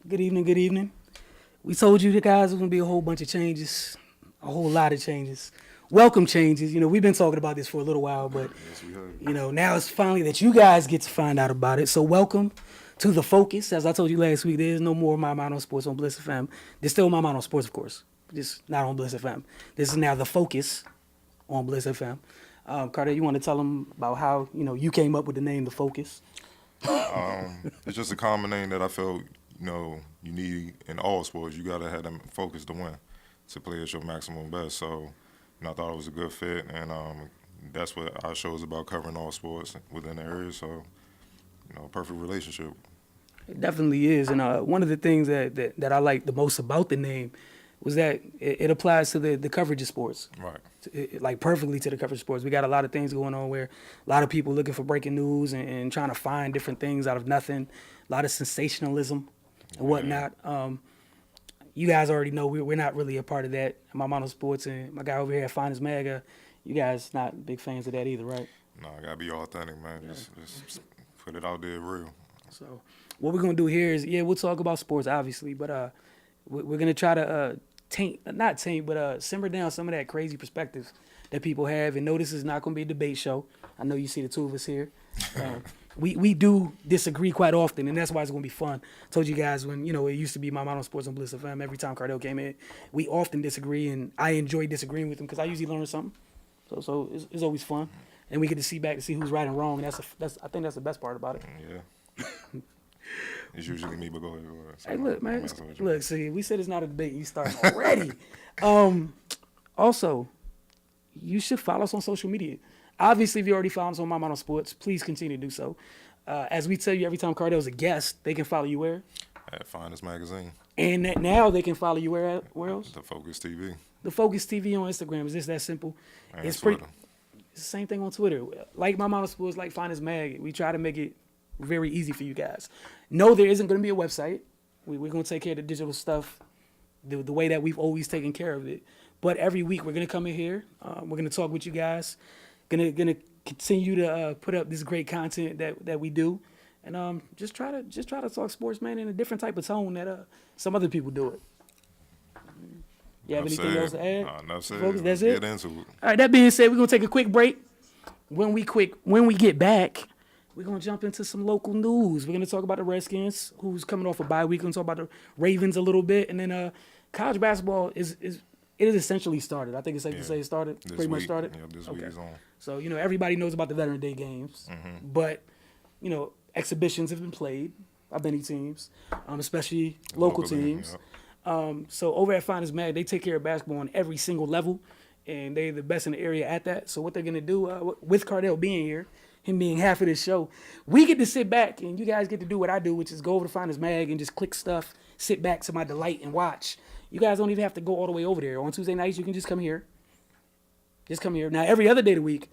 Good evening, good evening. We told you guys there's gonna be a whole bunch of changes, a whole lot of changes. Welcome changes. We've been talking about this for a little while, but Yes, we have. now it's finally that you guys get to find out about it. So welcome to the focus. As I told you last week, there is no more My Mind on Sports on Bliss FM. There's still My Mind on Sports, of course, just not on Bliss FM. This is now the focus on Bliss FM. Carter, you want to tell them about how you came up with the name The Focus? It's just a common name that I felt, you need in all sports. You got to have them focus to win, to play at your maximum best. So, I thought it was a good fit, and that's what our show is about, covering all sports within the area. So, perfect relationship. It definitely is, and one of the things that I like the most about the name was that it applies to the coverage of sports. Right. Like perfectly to the coverage of sports. We got a lot of things going on where a lot of people looking for breaking news and trying to find different things out of nothing. A lot of sensationalism and whatnot. You guys already know we're not really a part of that. My Mono Sports and my guy over here at Finest Mag, you guys not big fans of that either, right? No, I got to be authentic, man. Just put it out there real. So what we're going to do here is, we'll talk about sports, obviously, but we're going to try to simmer down some of that crazy perspective that people have. And no, this is not going to be a debate show. I know you see the two of us here. We do disagree quite often, and that's why it's going to be fun. Told you guys when, it used to be My Mind on Sports on Bliss FM. Every time Cardell came in, we often disagree, and I enjoy disagreeing with him because I usually learn something. So it's always fun. And we get to see who's right and wrong, and I think that's the best part about it. Yeah. It's usually me, but go ahead. Hey, look, man. Look, see, we said it's not a debate. You start already. Also, you should follow us on social media. Obviously, if you already follow us on My Mind on Sports, please continue to do so. As we tell you every time Cardell's a guest, they can follow you where? At Finest Magazine. And now they can follow you where else? The Focus TV. The Focus TV on Instagram. Is just that simple? And It's Twitter. It's the same thing on Twitter. Like My Mind on Sports, like Finest Mag. We try to make it very easy for you guys. No, there isn't going to be a website. We're going to take care of the digital stuff the way that we've always taken care of it. But every week we're going to come in here. We're going to talk with you guys. Going to continue to put up this great content that we do. And just try to talk sports, man, in a different type of tone that some other people do it. You have anything else to add? Enough said. Folks, that's Get it? into it. All right, that being said, we're going to take a quick break. When we get back, we're going to jump into some local news. We're going to talk about the Redskins, who's coming off a bye week. We're going to talk about the Ravens a little bit. And then college basketball is essentially started. I think it's safe to say it started, much started. Yeah, this week is on. So, everybody knows about the Veteran Day games. Mm-hmm. But, exhibitions have been played by many teams, especially local teams. Yep. So over at Finest Mag, they take care of basketball on every single level, and they're the best in the area at that. So what they're going to do, with Cardell being here, him being half of this show, we get to sit back, and you guys get to do what I do, which is go over to Finest Mag and just click stuff, sit back to my delight and watch. You guys don't even have to go all the way over there. On Tuesday nights, you can just come here. Just come here. Now, every other day of the week,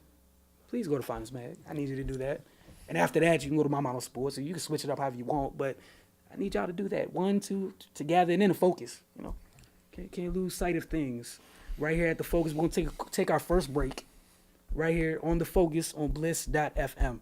please go to Finest Mag. I need you to do that. And after that, you can go to My Mind on Sports, or you can switch it up however you want, but I need y'all to do that. 1, 2, together, and then the focus. Can't lose sight of things. Right here at the focus, we're gonna take our first break. Right here on the focus on Bliss.fm.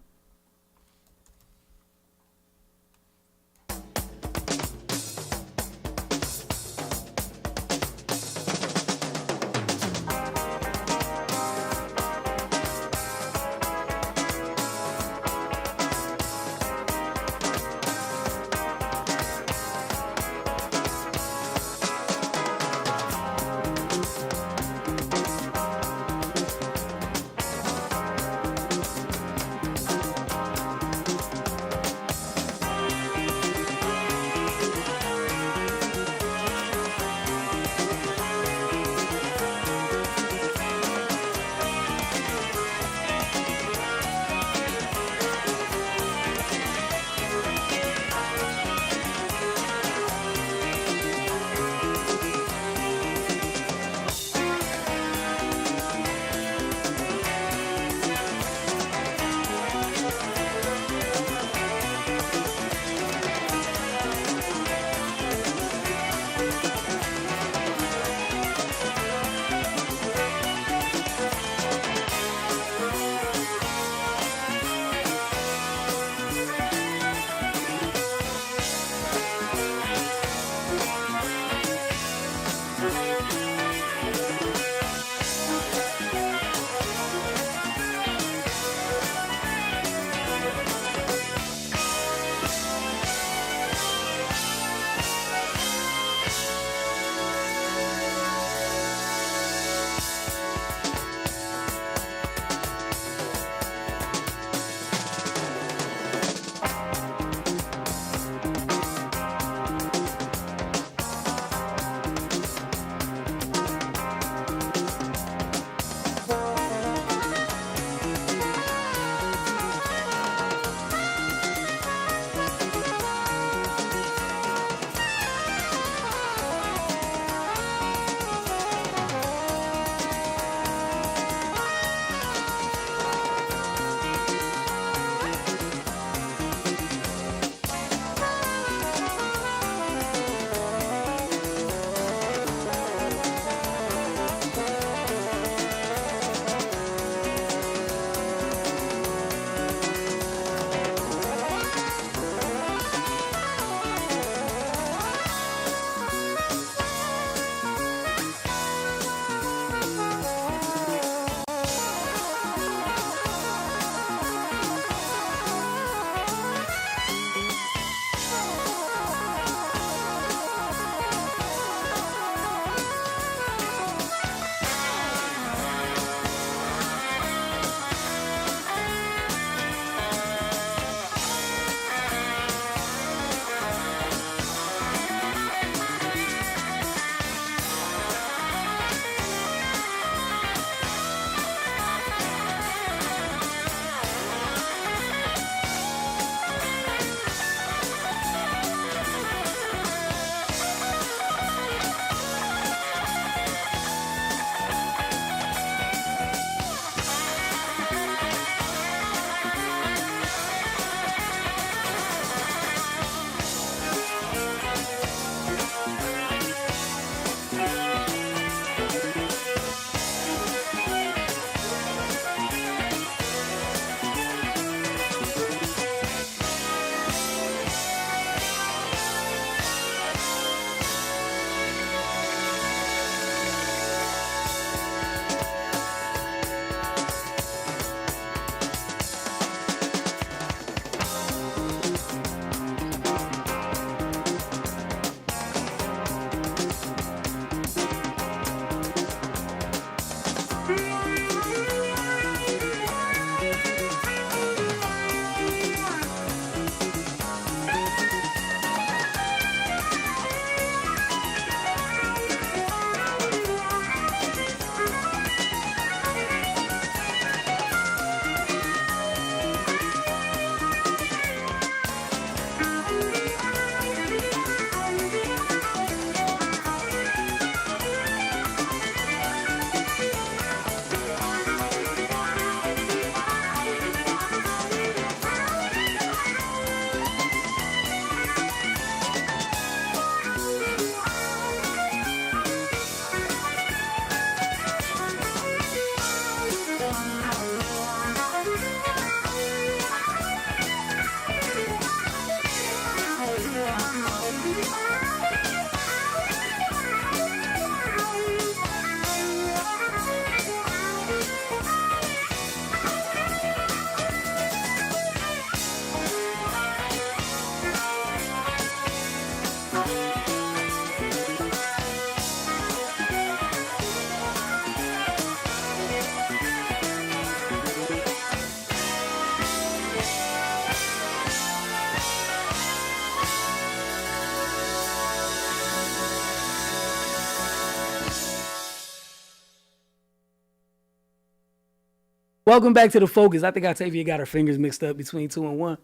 Welcome back to the Focus. I think Octavia got her fingers mixed up between 2 and 1.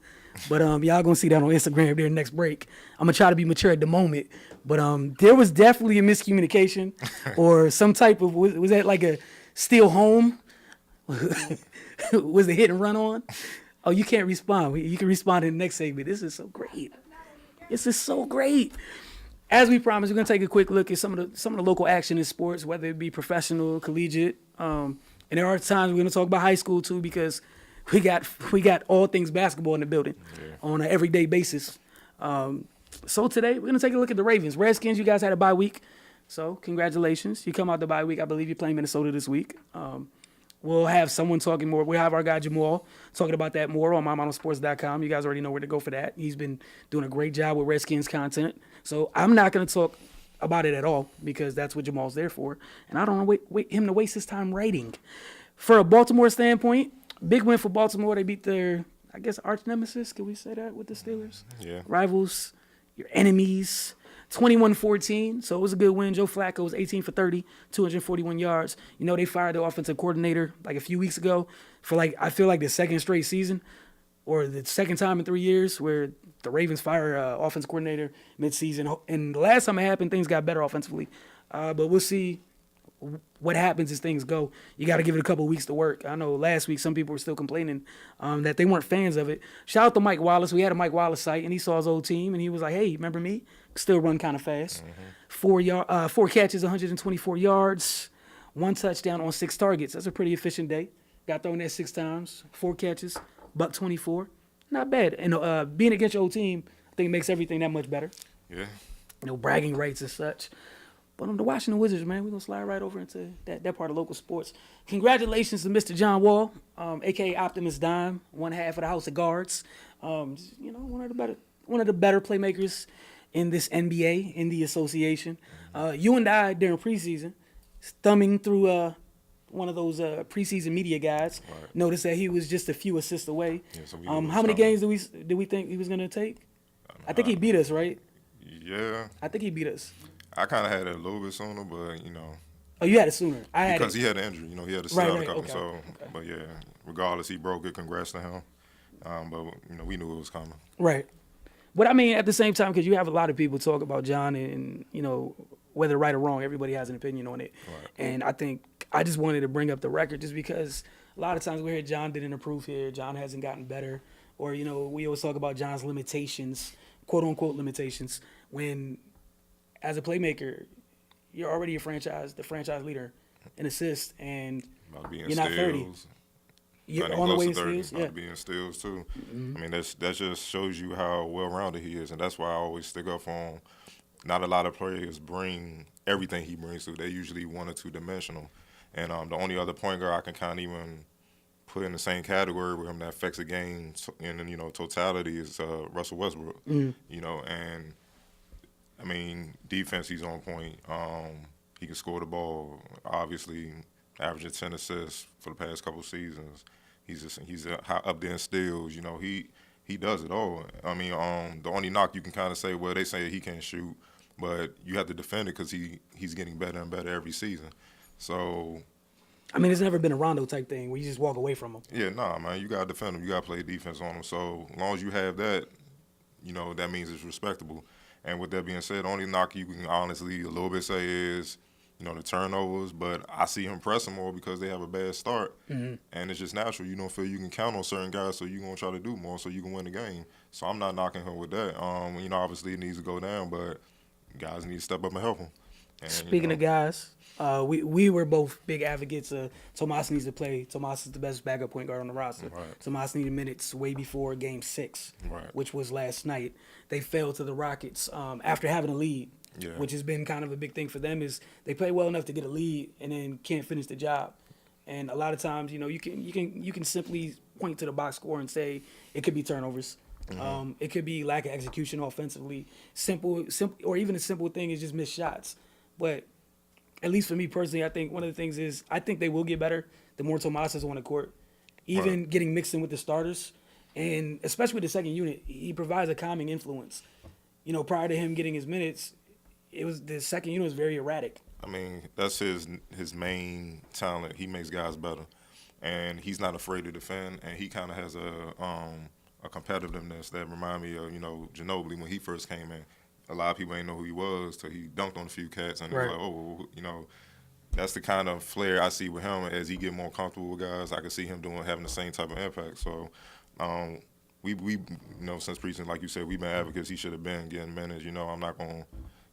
But y'all gonna see that on Instagram during the next break. I'm gonna try to be mature at the moment. But there was definitely a miscommunication or some type of, was that like a steal home? Was the hit and run on? Oh, you can't respond. You can respond in the next segment. This is so great. This is so great. As we promised, we're gonna take a quick look at some of the local action in sports, whether it be professional, collegiate, and there are times we're gonna talk about high school too, because we got all things basketball in the building on an everyday basis. So today we're gonna take a look at the Ravens. Redskins, you guys had a bye week, so congratulations. You come out the bye week. I believe you're playing Minnesota this week. We'll have someone talking more. We'll have our guy Jamal talking about that more on mymonosports.com. You guys already know where to go for that. He's been doing a great job with Redskins content. So I'm not going to talk about it at all because that's what Jamal's there for. And I don't want him to waste his time writing. For a Baltimore standpoint, big win for Baltimore. They beat their, I guess, arch nemesis. Can we say that with the Steelers? Yeah. Rivals, your enemies. 21-14, so it was a good win. Joe Flacco was 18 for 30, 241 yards. You know, they fired the offensive coordinator like a few weeks ago for I feel like the second straight season or the second time in 3 years where the Ravens fire offensive coordinator midseason. And the last time it happened, things got better offensively. But we'll see what happens as things go. You got to give it a couple of weeks to work. I know last week some people were still complaining that they weren't fans of it. Shout out to Mike Wallace. We had a Mike Wallace site, and he saw his old team, and he was like, hey, remember me? Still run kind of fast. 4 catches, 124 yards, 1 touchdown on 6 targets. That's a pretty efficient day. Got thrown there 6 times, 4 catches, $124. Not bad. And being against your old team, I think makes everything that much better. Yeah. Bragging rights and such. But on the Washington Wizards, man, we're going to slide right over into that part of local sports. Congratulations to Mr. John Wall, a.k.a. Optimus Dime, one half of the House of Guards. One of the better playmakers in this NBA, in the association. You and I, during preseason, thumbing through one of those preseason media guides, noticed that he was just a few assists away. Yeah, so how many games did we think he was going to take? I think he beat us, right? Yeah. I think he beat us. I kind of had it a little bit sooner, but, Oh, you had it sooner. Because he had an injury. He had to sit out a couple. Okay. So, but, yeah, regardless, he broke it. Congrats to him. But, we knew it was coming. Right. But, I mean, at the same time, because you have a lot of people talk about John and, whether right or wrong, everybody has an opinion on it. Right. And I think I just wanted to bring up the record just because a lot of times we hear John didn't improve here, John hasn't gotten better, or, we always talk about John's limitations, quote-unquote limitations, when as a playmaker, you're already the franchise leader in assists, and you're not 30. You're on the way to steals. Yeah, being steals too. Mm-hmm. I mean, that just shows you how well-rounded he is, and that's why I always stick up for him. Not a lot of players bring everything he brings to. They're usually 1 or 2 dimensional, and the only other point guard I can kind of even put in the same category with him that affects the game in totality is Russell Westbrook. Mm-hmm. And I mean, defense, he's on point. He can score the ball. Obviously, averaging 10 assists for the past couple seasons. He's up there in steals. He does it all. I mean, the only knock you can kind of say, well, they say he can't shoot, but you have to defend it because he's getting better and better every season. So, I mean, it's never been a Rondo type thing where you just walk away from him. Yeah, man, you gotta defend him. You gotta play defense on him. So, as long as you have that, that means it's respectable. And with that being said, the only knock you can honestly a little bit say is, the turnovers. But I see him pressing more because they have a bad start. Mm-hmm. And it's just natural. You don't feel you can count on certain guys, so you're going to try to do more so you can win the game. So I'm not knocking him with that. Obviously it needs to go down, but guys need to step up and help him. And, Speaking of guys, we were both big advocates of Tomas needs to play. Tomas is the best backup point guard on the roster. Right. Tomas needed minutes way before Game 6, which was last night. They fell to the Rockets after having a lead, which has been kind of a big thing for them is they play well enough to get a lead and then can't finish the job. And a lot of times, you can simply point to the box score and say it could be turnovers. Mm-hmm. It could be lack of execution offensively. Simple, or even a simple thing is just missed shots. But at least for me personally, I think one of the things is I think they will get better the more Tomas is on the court. Even getting mixed in with the starters, and especially with the second unit, he provides a calming influence. Prior to him getting his minutes, the second unit was very erratic. I mean, that's his main talent. He makes guys better. and he's not afraid to defend, and he kind of has a competitiveness that remind me of, Ginobili when he first came in. A lot of people ain't know who he was till he dunked on a few cats, and Right. they're like, that's the kind of flair I see with him. As he get more comfortable with guys, I can see him having the same type of impact. So, we since preseason, like you said, we've been advocates. He should have been getting minutes. I'm not gonna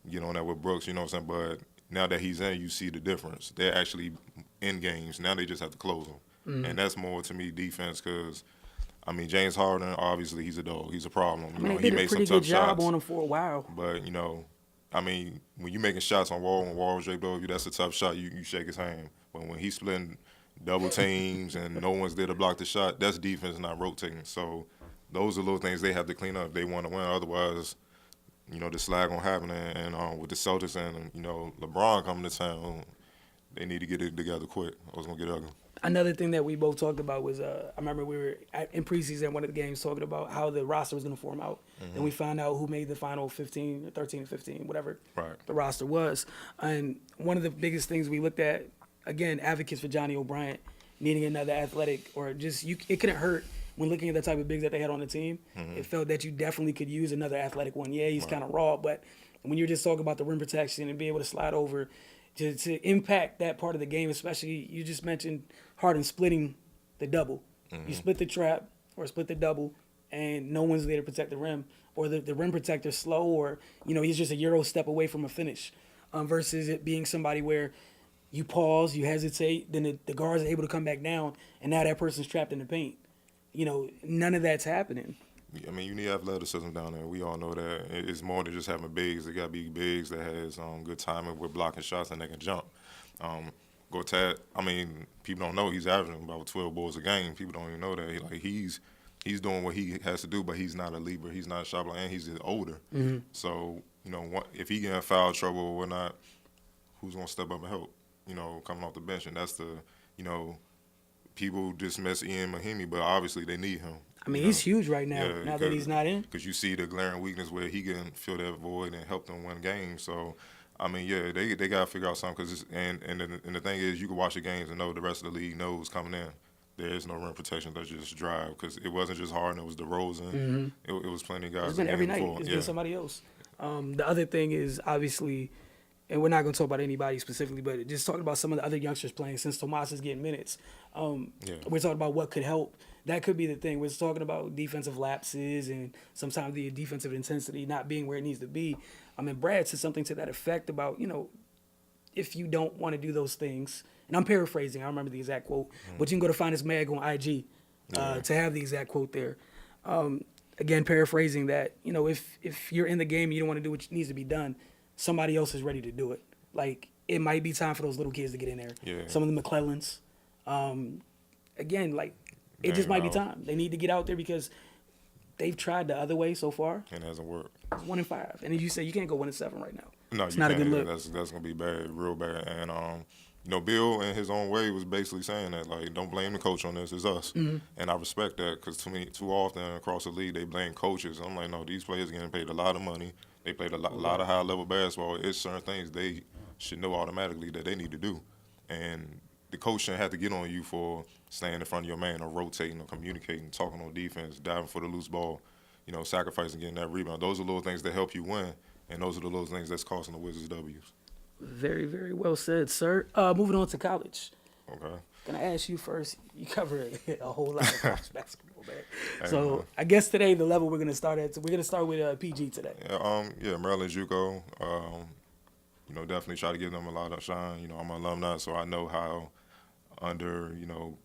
get on that with Brooks. You know what I'm saying? But now that he's in, you see the difference. They're actually in games. Now they just have to close them, and that's more to me defense because. James Harden, obviously, he's a dog. He's a problem. They He did a made pretty some good tough job shots. on him for a while. But, when you're making shots on when Wall's draped over you, that's a tough shot. You shake his hand. But when he's splitting double teams and no one's there to block the shot, that's defense, not rotating. So those are little things they have to clean up. They want to win. Otherwise, the slag going to happen. And with the Celtics and, LeBron coming to town, they need to get it together quick. I was going to get ugly. Another thing that we both talked about was I remember we were in preseason one of the games talking about how the roster was going to form out. And we found out who made the final 15, 13 or 15, whatever the roster was. And one of the biggest things we looked at, again, advocates for Johnny O'Bryant needing another athletic or just it couldn't hurt when looking at the type of bigs that they had on the team. It felt that you definitely could use another athletic one. Yeah, he's kind of raw, but when you're just talking about the rim protection and be able to slide over to impact that part of the game, especially you just mentioned Harden splitting the double. You split the trap or split the double, and no one's there to protect the rim, or the rim protector's slow, or he's just a Euro step away from a finish, versus it being somebody where you pause, you hesitate, then the guards are able to come back down, and now that person's trapped in the paint. None of that's happening. You need athleticism down there. We all know that. It's more than just having bigs. They got to be bigs that has good timing with blocking shots and they can jump. Gortat, people don't know he's averaging about 12 boards a game. People don't even know that. He's doing what he has to do, but he's not a leaper. He's not a shot blocker, and he's older. So, if he get in foul trouble or whatnot, who's going to step up and help, coming off the bench? And that's people dismiss Ian Mahimi, but obviously they need him. He's huge right now, now that he's not in. Because you see the glaring weakness where he can fill that void and help them win games. So, they got to figure out something. And the thing is, you can watch the games and know the rest of the league knows coming in. There is no rim protection. That's just drive. Because it wasn't just Harden. It was DeRozan. It was plenty of guys. It's been every night. It's been somebody else. The other thing is, obviously, and we're not going to talk about anybody specifically, but just talking about some of the other youngsters playing since Tomas is getting minutes. We're talking about what could help. That could be the thing. We're talking about defensive lapses and sometimes the defensive intensity not being where it needs to be. Brad said something to that effect about, if you don't want to do those things, and I'm paraphrasing, I don't remember the exact quote, but you can go to Find This Mag on IG to have the exact quote there. Again, paraphrasing that, if you're in the game and you don't want to do what needs to be done, somebody else is ready to do it. It might be time for those little kids to get in there. Yeah. Some of the McClellans. It just might be time. They need to get out there because they've tried the other way so far. And it hasn't worked. It's 1-5. And as you say, you can't go 1-7 right now. No, it's you not can't. a good look. That's going to be bad, real bad. And, Bill, in his own way, was basically saying that, don't blame the coach on this. It's us. And I respect that because, to me, too often across the league, they blame coaches. I'm like, no, these players are getting paid a lot of money. They played a lot of high-level basketball. It's certain things they should know automatically that they need to do. And the coach shouldn't have to get on you for staying in front of your man or rotating or communicating, talking on defense, diving for the loose ball, sacrificing getting that rebound. Those are little things that help you win, and those are the little things that's costing the Wizards W's. Very, very well said, sir. Moving on to college. Okay. Gonna ask you first. You cover a whole lot of college basketball, man. So I guess today the level we're gonna start at. We're gonna start with PG today. Maryland JUCO. Definitely try to give them a lot of shine. I'm an alumni, so I know how under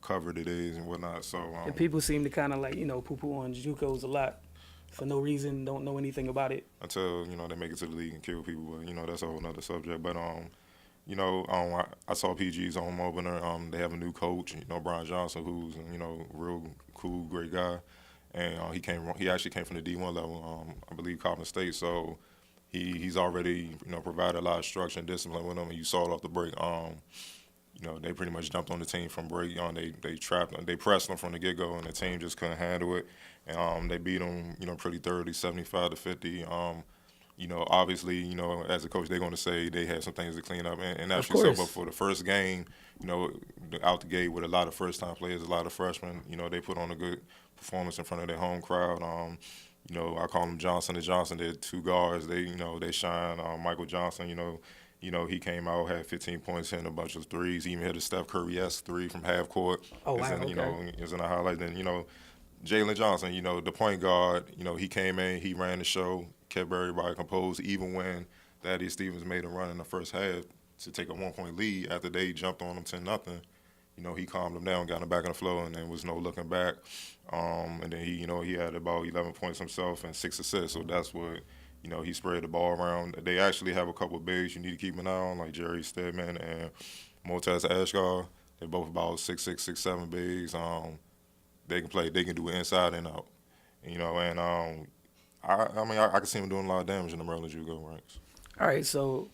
covered it is and whatnot. So and people seem to kind of poo-poo on JUCOs a lot for no reason, don't know anything about it until they make it to the league and kill people. But that's a whole nother subject. But I saw PG's home opener. They have a new coach, Brian Johnson, who's real cool, great guy, and he actually came from the D1 level, I believe Coppin State. So he's already provided a lot of structure and discipline with them, and you saw it off the break. They pretty much jumped on the team from break. They trapped them, they pressed them from the get go, and the team just couldn't handle it. And they beat them, pretty thoroughly, 75-50. obviously, as a coach, they're going to say they had some things to clean up, and Of actually so. But course. for the first game, out the gate with a lot of first-time players, a lot of freshmen, they put on a good performance in front of their home crowd. I call them Johnson and Johnson. They're two guards. They shine. Michael Johnson, he came out, had 15 points, hitting a bunch of threes. He even hit a Steph Curry-esque three from half court. Oh, wow, It's in the highlight. Then, Jalen Johnson, the point guard, he came in, he ran the show, kept everybody composed, even when Thaddeus Stevens made a run in the first half to take a 1-point lead after they jumped on him 10-0. He calmed them down, got them back in the flow, and there was no looking back. And then he had about 11 points himself and 6 assists. So that's what, he spread the ball around. They actually have a couple of bigs you need to keep an eye on, like Jerry Stedman and Motaz Ashgar. They're both about 6'6", 6'7" bigs. They can play. They can do it inside and out. And I can see him doing a lot of damage in the Maryland Jugo ranks. All right, so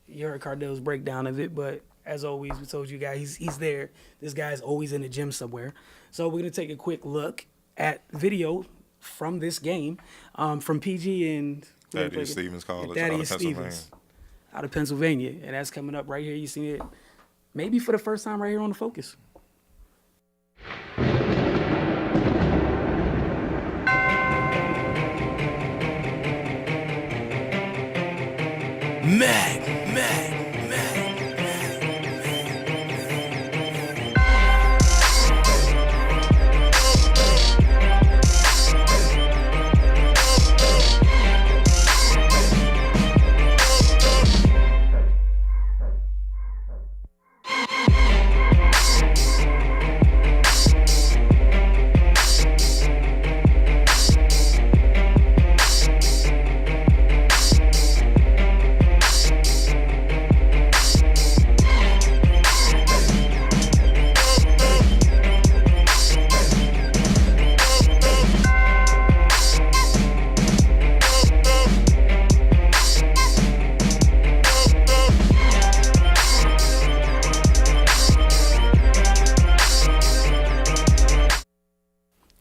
you heard Cardell's breakdown of it, but as always, we told you guys he's there. This guy's always in the gym somewhere. So we're going to take a quick look at video from this game from PG and Thaddeus Stevens College Thaddeus out of Pennsylvania. Stevens out of Pennsylvania. And that's coming up right here. You seen it maybe for the first time right here on the Focus. Mag.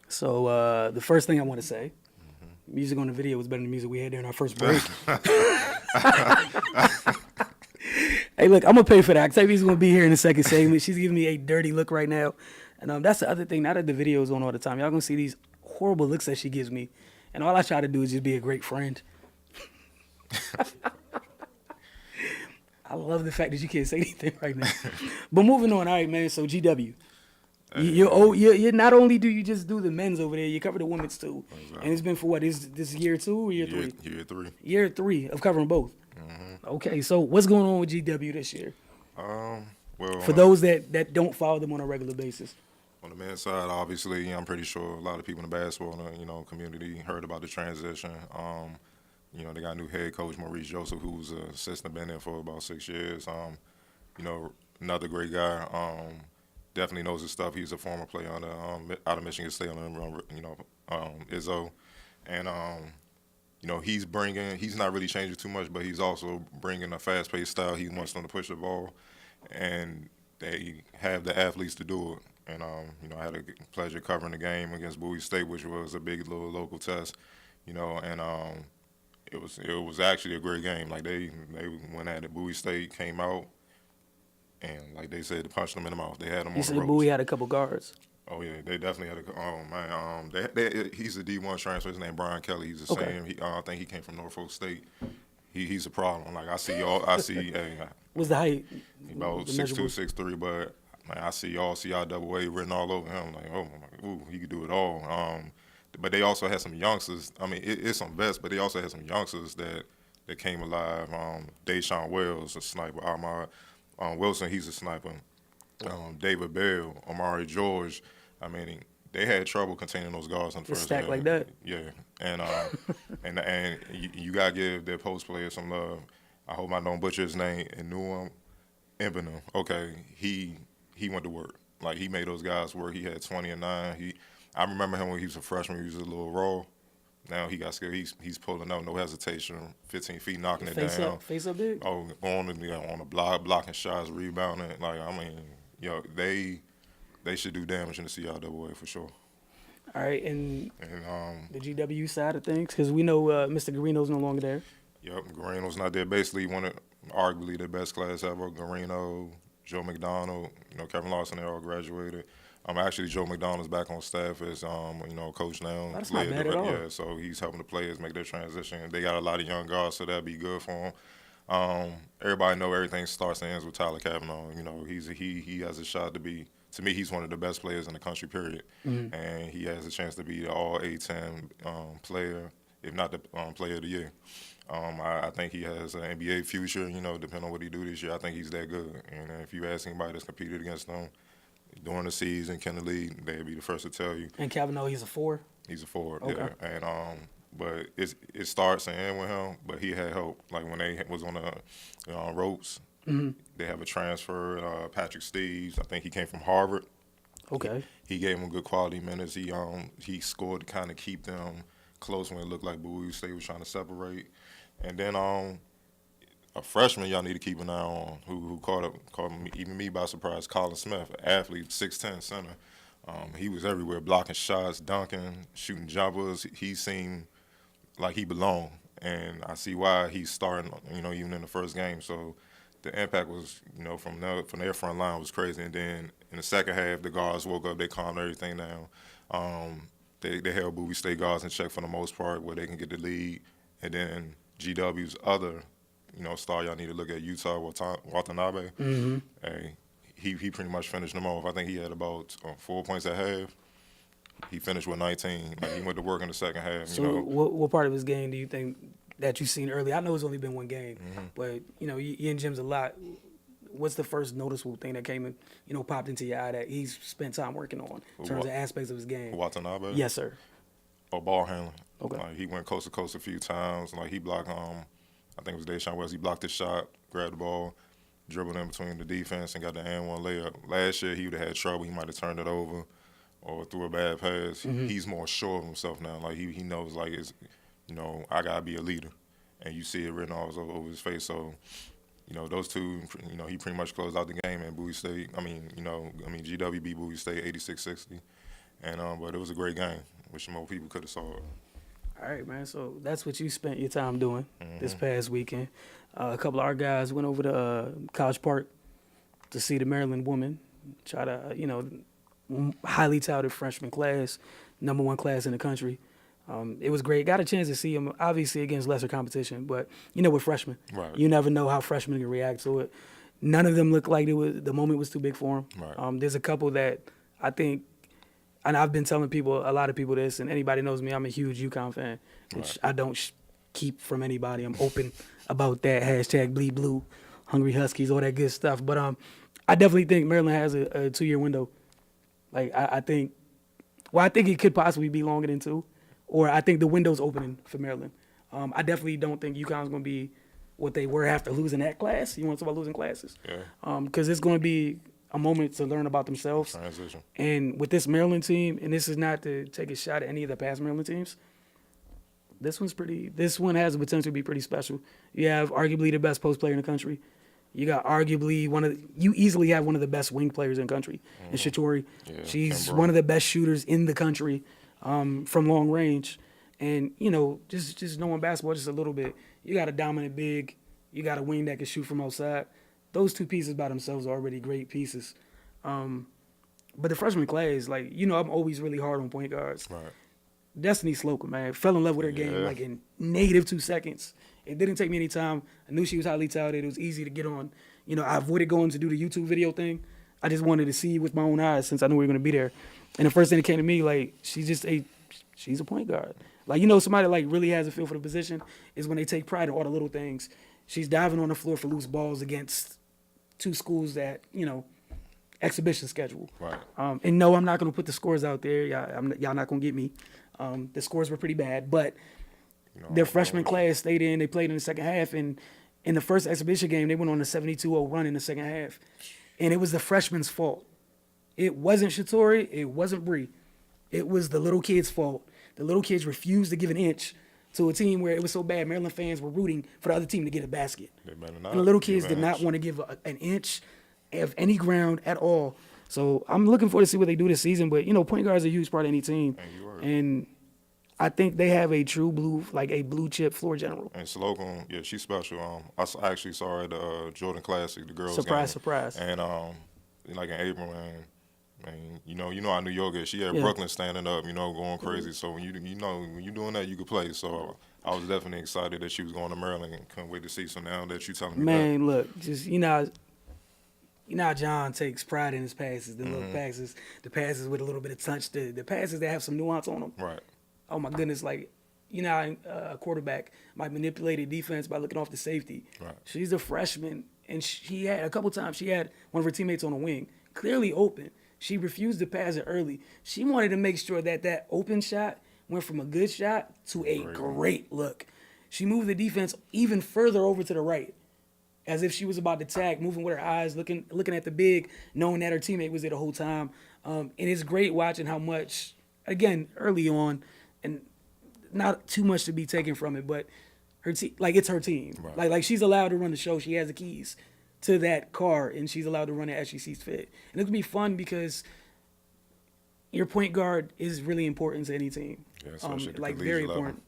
So the first thing I want to say, music on the video was better than the music we had during our first break. Hey, look, I'm going to pay for that. Octavia's going to be here in the second segment. She's giving me a dirty look right now. And that's the other thing. Now that the video is on all the time, y'all going to see these horrible looks that she gives me. And all I try to do is just be a great friend. I love the fact that you can't say anything right now. But moving on, all right, man. So GW. You're not only do you just do the men's over there, you cover the women's too. Exactly. And it's been for what, this year 2 or year 3? Year 3. Year 3 of covering both. Mm-hmm. Okay, so what's going on with GW this year? Well, for those that don't follow them on a regular basis. On the men's side, obviously, I'm pretty sure a lot of people in the basketball community heard about the transition. They got a new head coach, Maurice Joseph, who's an assistant, been there for about 6 years. Another great guy. Definitely knows his stuff. He's a former player out of Michigan State, Izzo. And, he's not really changing too much, but he's also bringing a fast-paced style. He wants them to push the ball, and they have the athletes to do it. And, I had a pleasure covering the game against Bowie State, which was a big little local test, and it was actually a great game. Like, they went at it. Bowie State came out, and like they said, to punch them in the mouth. They had them on the ropes. You said Bowie had a couple guards. Oh, yeah, they definitely had he's a D1 transfer. His name Brian Kelly. He's the same. I think he came from Norfolk State. He's a problem. Like, What's the height? About 6'2", 6'3", but I see CIAA written all over him. Like, oh, he could do it all. But they also had some youngsters. I mean, it's some vets, but they also had some youngsters that came alive. Deshaun Wells, a sniper. Ahmad Wilson, he's a sniper. David Bell, Amari George. I mean, they had trouble containing those guards in the first stack like that. Yeah, and and you gotta give their post players some love. I hope I don't butcher his name. Enuam Imbenum. Okay, he went to work. Like, he made those guys work. He had 20 and 9. I remember him when he was a freshman. He was a little raw. Now he got scared. He's pulling out, no hesitation, 15 feet, knocking it down. Face up big. Oh, on the block, blocking shots, rebounding. Like, I mean, they should do damage in the CIAA for sure. All right, and the GW side of things, because we know Mr. Garino's no longer there. Yep, Garino's not there. Basically, one of arguably the best class ever. Garino, Joe McDonald, Kevin Lawson, they all graduated. Actually, Joe McDonald's back on staff as coach now. That's not bad at all. Yeah, so he's helping the players make their transition. They got a lot of young guys, so that'd be good for them. Everybody know everything starts and ends with Tyler Cavanaugh. He has a shot to be. To me, he's one of the best players in the country, period. Mm-hmm. And he has a chance to be the All A-10 player, if not the Player of the Year. I think he has an NBA future. Depending on what he do this year, I think he's that good. And if you ask anybody that's competed against him during the season, can the league, they'd be the first to tell you. And Cavanaugh, he's a 4? He's a forward, Okay. yeah. And but it starts and ends with him. But he had help. Like when they was on the ropes, Mm-hmm. they have a transfer. Patrick Steves, I think he came from Harvard. Okay. He gave them good quality minutes. He scored to kind of keep them close when it looked like Bowie State was trying to separate. And then a freshman y'all need to keep an eye on who caught even me by surprise, Colin Smith, an athlete, 6'10", center. He was everywhere, blocking shots, dunking, shooting jumpers. He seemed like he belonged, and I see why he's starting, even in the first game. So the impact was, from their front line was crazy. And then in the second half, the guards woke up, they calmed everything down. They held Bowie State guards in check for the most part, where they can get the lead. And then GW's other, star y'all need to look at, Utah Watanabe. Mm-hmm. Hey, he pretty much finished them off. I think he had about 4 points at half. He finished with 19. Like, he went to work in the second half. So what part of his game do you think that you've seen early? I know it's only been one game, Mm-hmm. but, you in gyms a lot. What's the first noticeable thing that came in, popped into your eye that he's spent time working on in terms of aspects of his game? Watanabe? Yes, sir. Or ball handling. Okay. Like, he went coast to coast a few times. Like, he blocked, I think it was Deshaun West. He blocked his shot, grabbed the ball, dribbled in between the defense, and got the and one layup. Last year, he would have had trouble. He might have turned it over or threw a bad pass. Mm-hmm. He's more sure of himself now. Like, he knows, like, I got to be a leader. And you see it written all over his face. So, those two, he pretty much closed out the game at Bowie State. GW beat Bowie State 86-60. And, but it was a great game. Wish more people could have saw it. All right, man. So that's what you spent your time doing Mm-hmm. this past weekend. A couple of our guys went over to College Park to see the Maryland woman try to, highly touted freshman class, #1 class in the country. It was great. Got a chance to see them, obviously, against lesser competition. But, with freshmen, Right. you never know how freshmen can react to it. None of them looked like the moment was too big for them. Right. There's a couple that I think, and I've been telling a lot of people this, and anybody knows me, I'm a huge UConn fan, which Right. I don't keep from anybody. I'm open about that. # bleed blue, Hungry Huskies, all that good stuff. But I definitely think Maryland has a 2-year window. Like, I think it could possibly be longer than 2. Or I think the window's opening for Maryland. I definitely don't think UConn's going to be what they were after losing that class. You want to talk about losing classes? Yeah. Because it's going to be a moment to learn about themselves. Transition. And with this Maryland team, and this is not to take a shot at any of the past Maryland teams, this one has the potential to be pretty special. You have arguably the best post player in the country. You got arguably you easily have one of the best wing players in the country, in Shatori. Yeah, She's Kimbrough. one of the best shooters in the country from long range. And, just knowing basketball just a little bit, you got a dominant big, you got a wing that can shoot from outside. Those two pieces by themselves are already great pieces. But the freshman class, I'm always really hard on point guards. Right. Destiny Slocum, man, fell in love with her game Yeah. like in negative 2 seconds. It didn't take me any time. I knew she was highly touted. It was easy to get on. I avoided going to do the YouTube video thing. I just wanted to see with my own eyes since I knew we were going to be there. And the first thing that came to me, she's a point guard. Somebody that really has a feel for the position is when they take pride in all the little things. She's diving on the floor for loose balls against 2 schools that, exhibition schedule. Right. And no, I'm not going to put the scores out there. Y'all not going to get me. The scores were pretty bad, but their freshman class stayed in. They played in the second half, and in the first exhibition game, they went on a 72-0 run in the second half, and it was the freshmen's fault. It wasn't Shatori. It wasn't Bree. It was the little kids' fault. The little kids refused to give an inch to a team where it was so bad Maryland fans were rooting for the other team to get a basket. They better not And the little kids give did an not inch. want to give an inch of any ground at all. So I'm looking forward to see what they do this season. But, point guards are a huge part of any team. And you are. And I think they have a true blue chip floor general. And Slocum, yeah, she's special. I actually saw her at the Jordan Classic, the girls' Surprise, game. surprise. And like in April, and you know how New York is. She had Yeah. Brooklyn standing up, going crazy. So when when you're doing that, you could play. So I was definitely excited that she was going to Maryland, and couldn't wait to see. So now that you're telling me Man, look, just how John takes pride in his passes, the little passes, the passes with a little bit of touch, the passes that have some nuance on them. right, Oh my goodness, like how a quarterback might manipulate a defense by looking off the safety. Right. She's a freshman, and she had a couple times she had one of her teammates on the wing, clearly open. She refused to pass it early. She wanted to make sure that open shot went from a good shot to a great look. She moved the defense even further over to the right, as if she was about to tag, moving with her eyes, looking at the big, knowing that her teammate was there the whole time. And it's great watching how much, again, early on, and not too much to be taken from it, but it's her team. Right. Like she's allowed to run the show. She has the keys to that car, and she's allowed to run it as she sees fit. And it's gonna be fun because your point guard is really important to any team. Yeah, especially at the like collegiate very level. important,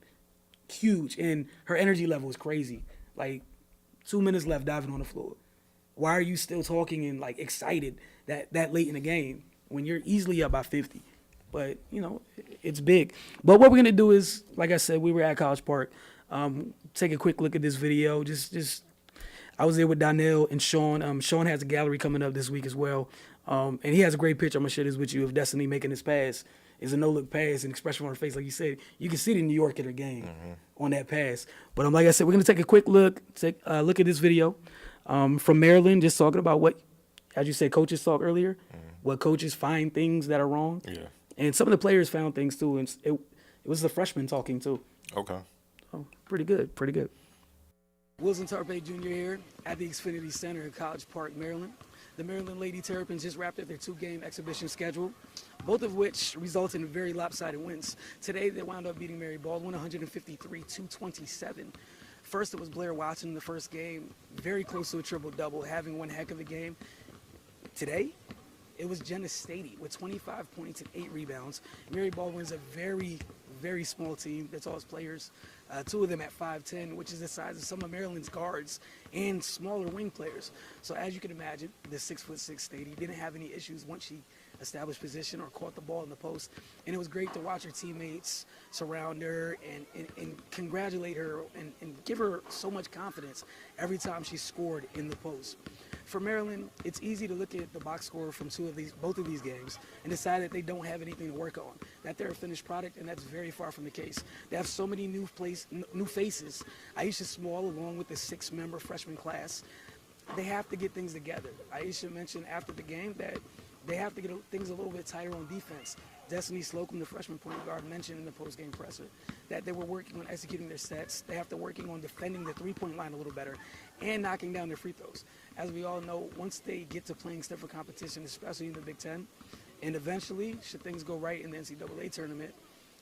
huge, and her energy level is crazy. Like 2 minutes left, diving on the floor. Why are you still talking and like excited that late in the game when you're easily up by 50? But it's big. But what we're gonna do is, like I said, we were at College Park. Take a quick look at this video. Just I was there with Donnell and Sean. Sean has a gallery coming up this week as well. And he has a great picture. I'm going to share this with you of Destiny making this pass. It's a no-look pass, an expression on her face. Like you said, you can see the New York in her game on that pass. But like I said, we're going to take a quick look, look at this video from Maryland, just talking about what, as you said, coaches talk earlier, what coaches find things that are wrong. Yeah. And some of the players found things too. And it was the freshmen talking too. Okay. Oh, pretty good, pretty good. Wilson Tarpe Jr. here at the Xfinity Center in College Park, Maryland. The Maryland Lady Terrapins just wrapped up their 2-game exhibition schedule, both of which resulted in very lopsided wins. Today, they wound up beating Mary Baldwin 153-227. First, it was Blair Watson in the first game, very close to a triple-double, having one heck of a game. Today, it was Jenna Stady with 25 points and 8 rebounds. Mary Baldwin is a very, very small team. That's all its players. 2 of them at 5'10", which is the size of some of Maryland's guards and smaller wing players. So as you can imagine, the 6'6" Stady didn't have any issues once she established position or caught the ball in the post. And it was great to watch her teammates surround her and congratulate her and give her so much confidence every time she scored in the post. For Maryland, it's easy to look at the box score from both of these games and decide that they don't have anything to work on, that they're a finished product, and that's very far from the case. They have so many new faces. Aisha Small, along with the 6-member freshman class, they have to get things together. Aisha mentioned after the game that they have to get things a little bit tighter on defense. Destiny Slocum, the freshman point guard, mentioned in the post-game presser that they were working on executing their sets. They have to working on defending the three-point line a little better and knocking down their free throws. As we all know, once they get to playing stiffer competition, especially in the Big Ten, and eventually, should things go right in the NCAA tournament,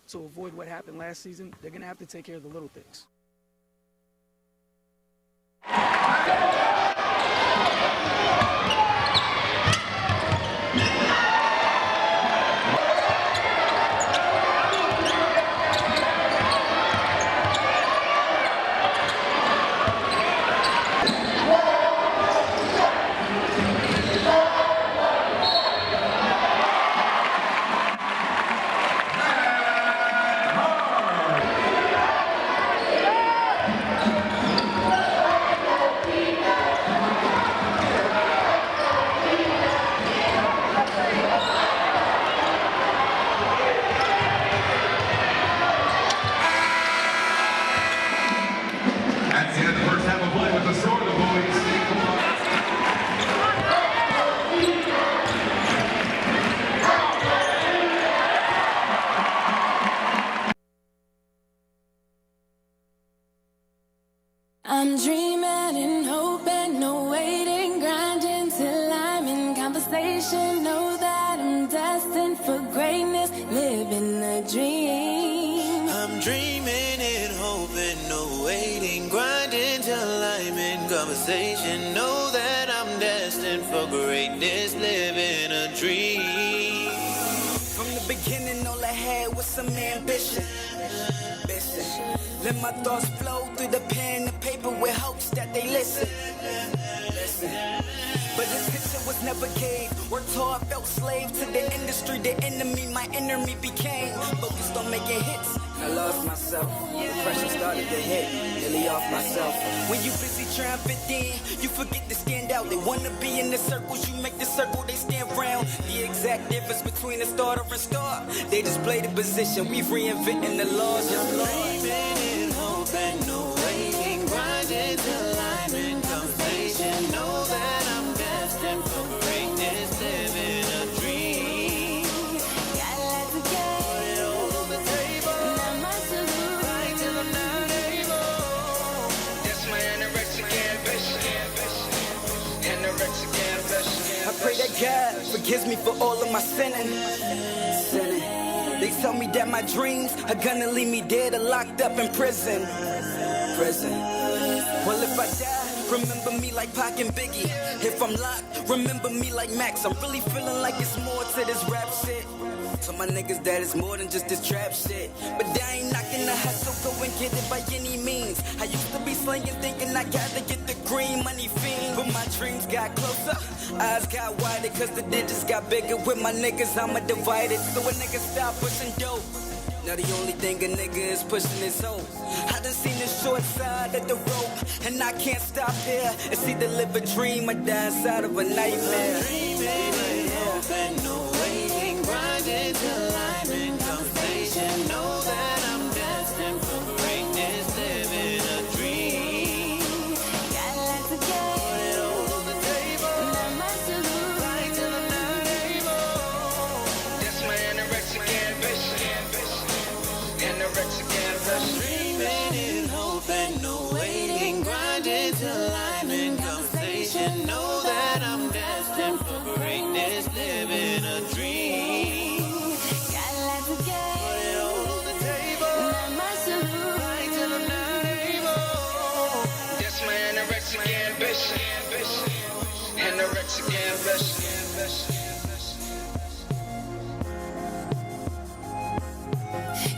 to avoid what happened last season, they're going to have to take care of the little things. I'm dreaming and hoping, no waiting, grinding till I'm in conversation. Know that I'm destined for greatness, living a dream. I'm dreaming and hoping, no waiting, grinding till I'm in conversation. Know that I'm destined for greatness, living a dream. From the beginning, all I had was some ambition. Let my thoughts flow through the pen and paper with hopes that they listen. But this picture was never gave. Worked hard, felt slave to the industry. The enemy, my enemy became. Focused on making hits. I lost myself. Depression started to hit. Nearly off myself. When you busy trying to fit in, you forget to stand out. They wanna be in the circles, you make the circle, they stand round. The exact difference between a starter and star. They just play the position, we reinventing the laws. Just Dreaming, hoping, no waiting, grinding till I'm in conversation. Know that I'm destined for greatness, living a dream. Got a lot to gain, Put it all on the table, not much to lose. fight till I'm not able. That's my anorexic ambition. Anorexic ambition. I pray that God forgives me for all of my sinning. They tell me that my dreams are gonna leave me dead or locked up in prison. Well, if I die, remember me like Pac and Biggie. If I'm locked, remember me like Max. I'm really feeling like it's more to this rap shit. So my niggas that is more than just this trap shit. But I ain't knocking the hustle, go and get it by any means. I used to be slinging, thinking I gotta get the green money fiend. But my dreams got closer, eyes got wider, cause the digits got bigger. With my niggas, I'm a divided. So a nigga stop pushing dope. Now the only thing a nigga is pushing is hope. I done seen the short side of the rope, and I can't stop there. It's either live a dream or die inside of a nightmare. Dreaming, hoping, no waiting, grinding till I'm in conversation. Know that I'm destined for greatness, living a dream. Got a lot to gain, Put it all on the table, not much to lose. fight till I'm not able. That's my anorexic ambition. Anorexic ambition. Dreaming, hoping, no waiting, grinding till I'm in conversation. Know that I'm destined for greatness, living a dream. Got a lot to Put gain, it all on the table, not much to lose. fight till I'm not able. That's my anorexic ambition. Anorexic ambition.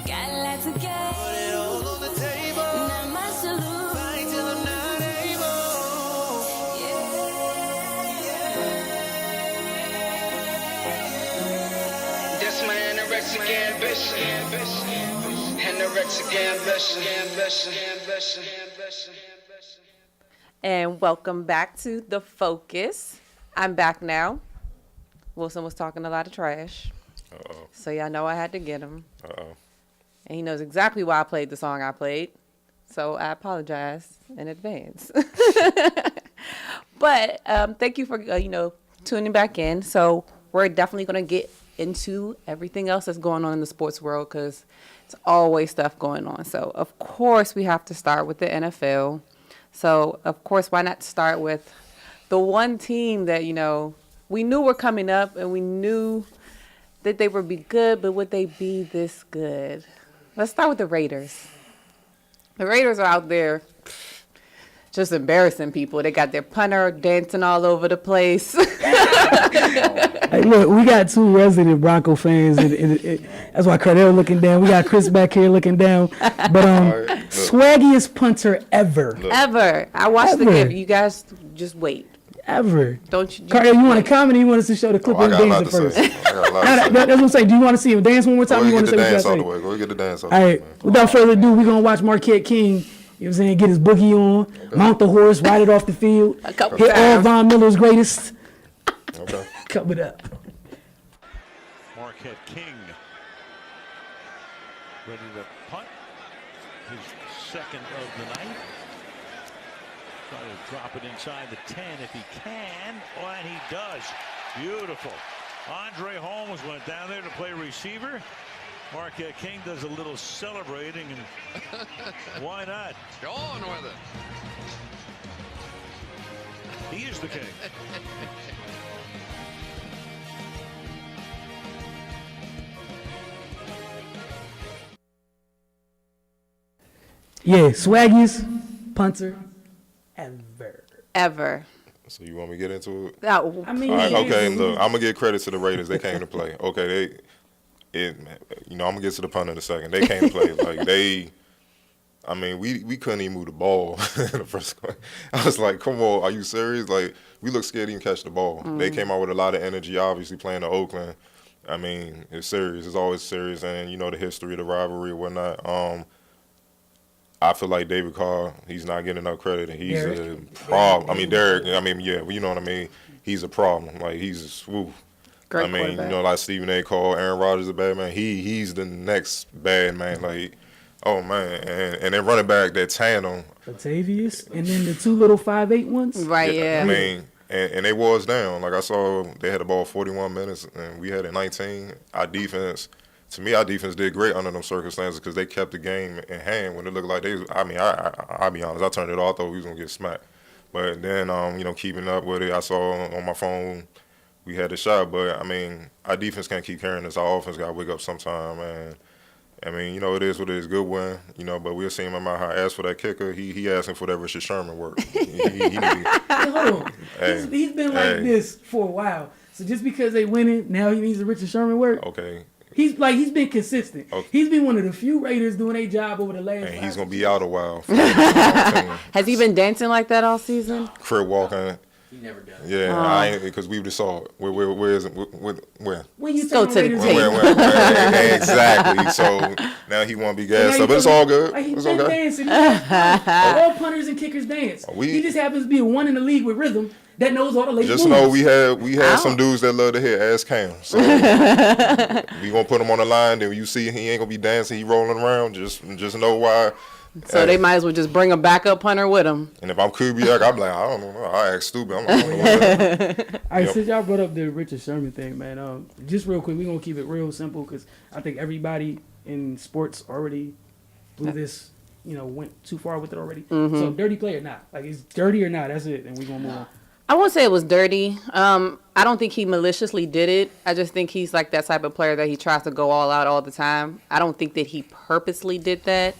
Got a lot to gain, Put it all on the table, not much to lose. fight till I'm not able. That's my anorexic ambition. Anorexic ambition. And welcome back to The Focus. I'm back now. Wilson was talking a lot of trash. Uh-oh. So y'all know I had to get him. Uh-oh. And he knows exactly why I played the song I played. So I apologize in advance. But thank you for, tuning back in. So we're definitely going to get into everything else that's going on in the sports world because it's always stuff going on. So, of course, we have to start with the NFL. So, of course, why not start with the one team that, we knew were coming up and we knew that they would be good, but would they be this good? Let's start with the Raiders. The Raiders are out there just embarrassing people. They got their punter dancing all over the place. Hey, look, we got two resident Bronco fans. That's why Cardell looking down. We got Chris back here looking down. But swaggiest punter ever. Ever. I watched the Ever. game. You guys just wait. Ever. Don't you? Cardell, you want to comment or you want us to show the clip I of him got a lot dancing to first? say. I got a lot Now, to say. that's what I'm saying. Do you want to see him dance one more time? Go Or you ahead, want get to the say what you dance out got the to say? way. Go get the dance out All the way, right. man. Without further ado, we're going to watch Marquette King, you know what I'm saying, get his boogie on, mount the horse, ride it off the field, A couple hit all times. Von Miller's greatest. Okay. Coming up. Marquette King ready to punt his second of the night. Try to drop it inside the 10 if he can. Oh, and he does. Beautiful. Andre Holmes went down there to play receiver. Marquette King does a little celebrating, and why not? Go on with it. He is the king. Yeah, swaggiest punter ever. Ever. So you want me to get into it? Oh, I mean, All right, yeah, okay, look, I'm gonna give credit to the Raiders. They came to play. Okay, I'm gonna get to the punt in a second. They came to play. Like I mean, we couldn't even move the ball in the first quarter. I was like, come on, are you serious? Like, we looked scared to even catch the ball. They came out with a lot of energy, obviously, playing in Oakland. I mean, it's serious. It's always serious, and, you know, the history, the rivalry and whatnot. I feel like David Carr, he's not getting enough credit, and he's a problem. I mean, Derek, I mean, yeah, you know what I mean? He's a problem. Like, he's, woo. Great I mean, quarterback. you know, like Stephen A. called Aaron Rodgers a bad man. He's the next bad man. Like, oh, man. And then running back, that tandem. Latavius, and then the 2 little 5'8" ones. Right, yeah. I mean, and they wore us down. Like, I saw they had the ball 41 minutes, and we had it 19. Our defense did great under them circumstances because they kept the game in hand when it looked like they was, I mean, I'll be honest, I turned it off. I thought we was going to get smacked. But then, you know, keeping up with it, I saw on my phone we had a shot. But, I mean, our defense can't keep carrying this. Our offense got to wake up sometime, and I mean, you know, it is what it is. Good win, you know, but we'll see him about how. As for that kicker, he asking for that Richard Sherman work. He Hey, hold on. He's been like this for a while. So just because they winning, now he needs the Richard Sherman work. Okay. He's been consistent. Okay. He's been one of the few Raiders doing their job over the last. And he's 5 gonna be out a while. Has he been dancing like that all season? Crib walking. He never does. Yeah, I ain't because we just saw it. Where is it? Where? When you Let's go turn to the Raiders tape. Where? Exactly. So now he want to be gassed up, but it's all good. Like he's It's been okay. dancing. All punters and kickers dance. He just happens to be one in the league with rhythm that knows all the latest Just moves. know we had some dudes that love to hit ass Cam. So we gonna put him on the line. Then when you see he ain't gonna be dancing, he rolling around. Just know why. So they might as well just bring a backup punter with them. And if I'm Kubiak, I'm like, I don't know. I act stupid. I don't know what All right, since y'all brought up the Richard Sherman thing, man, just real quick, we're going to keep it real simple because I think everybody in sports already blew this, you know, went too far with it already. So dirty play or not? Like, it's dirty or not? That's it, and we're going to move on. I won't say it was dirty. I don't think he maliciously did it. I just think he's like that type of player that he tries to go all out all the time. I don't think that he purposely did that.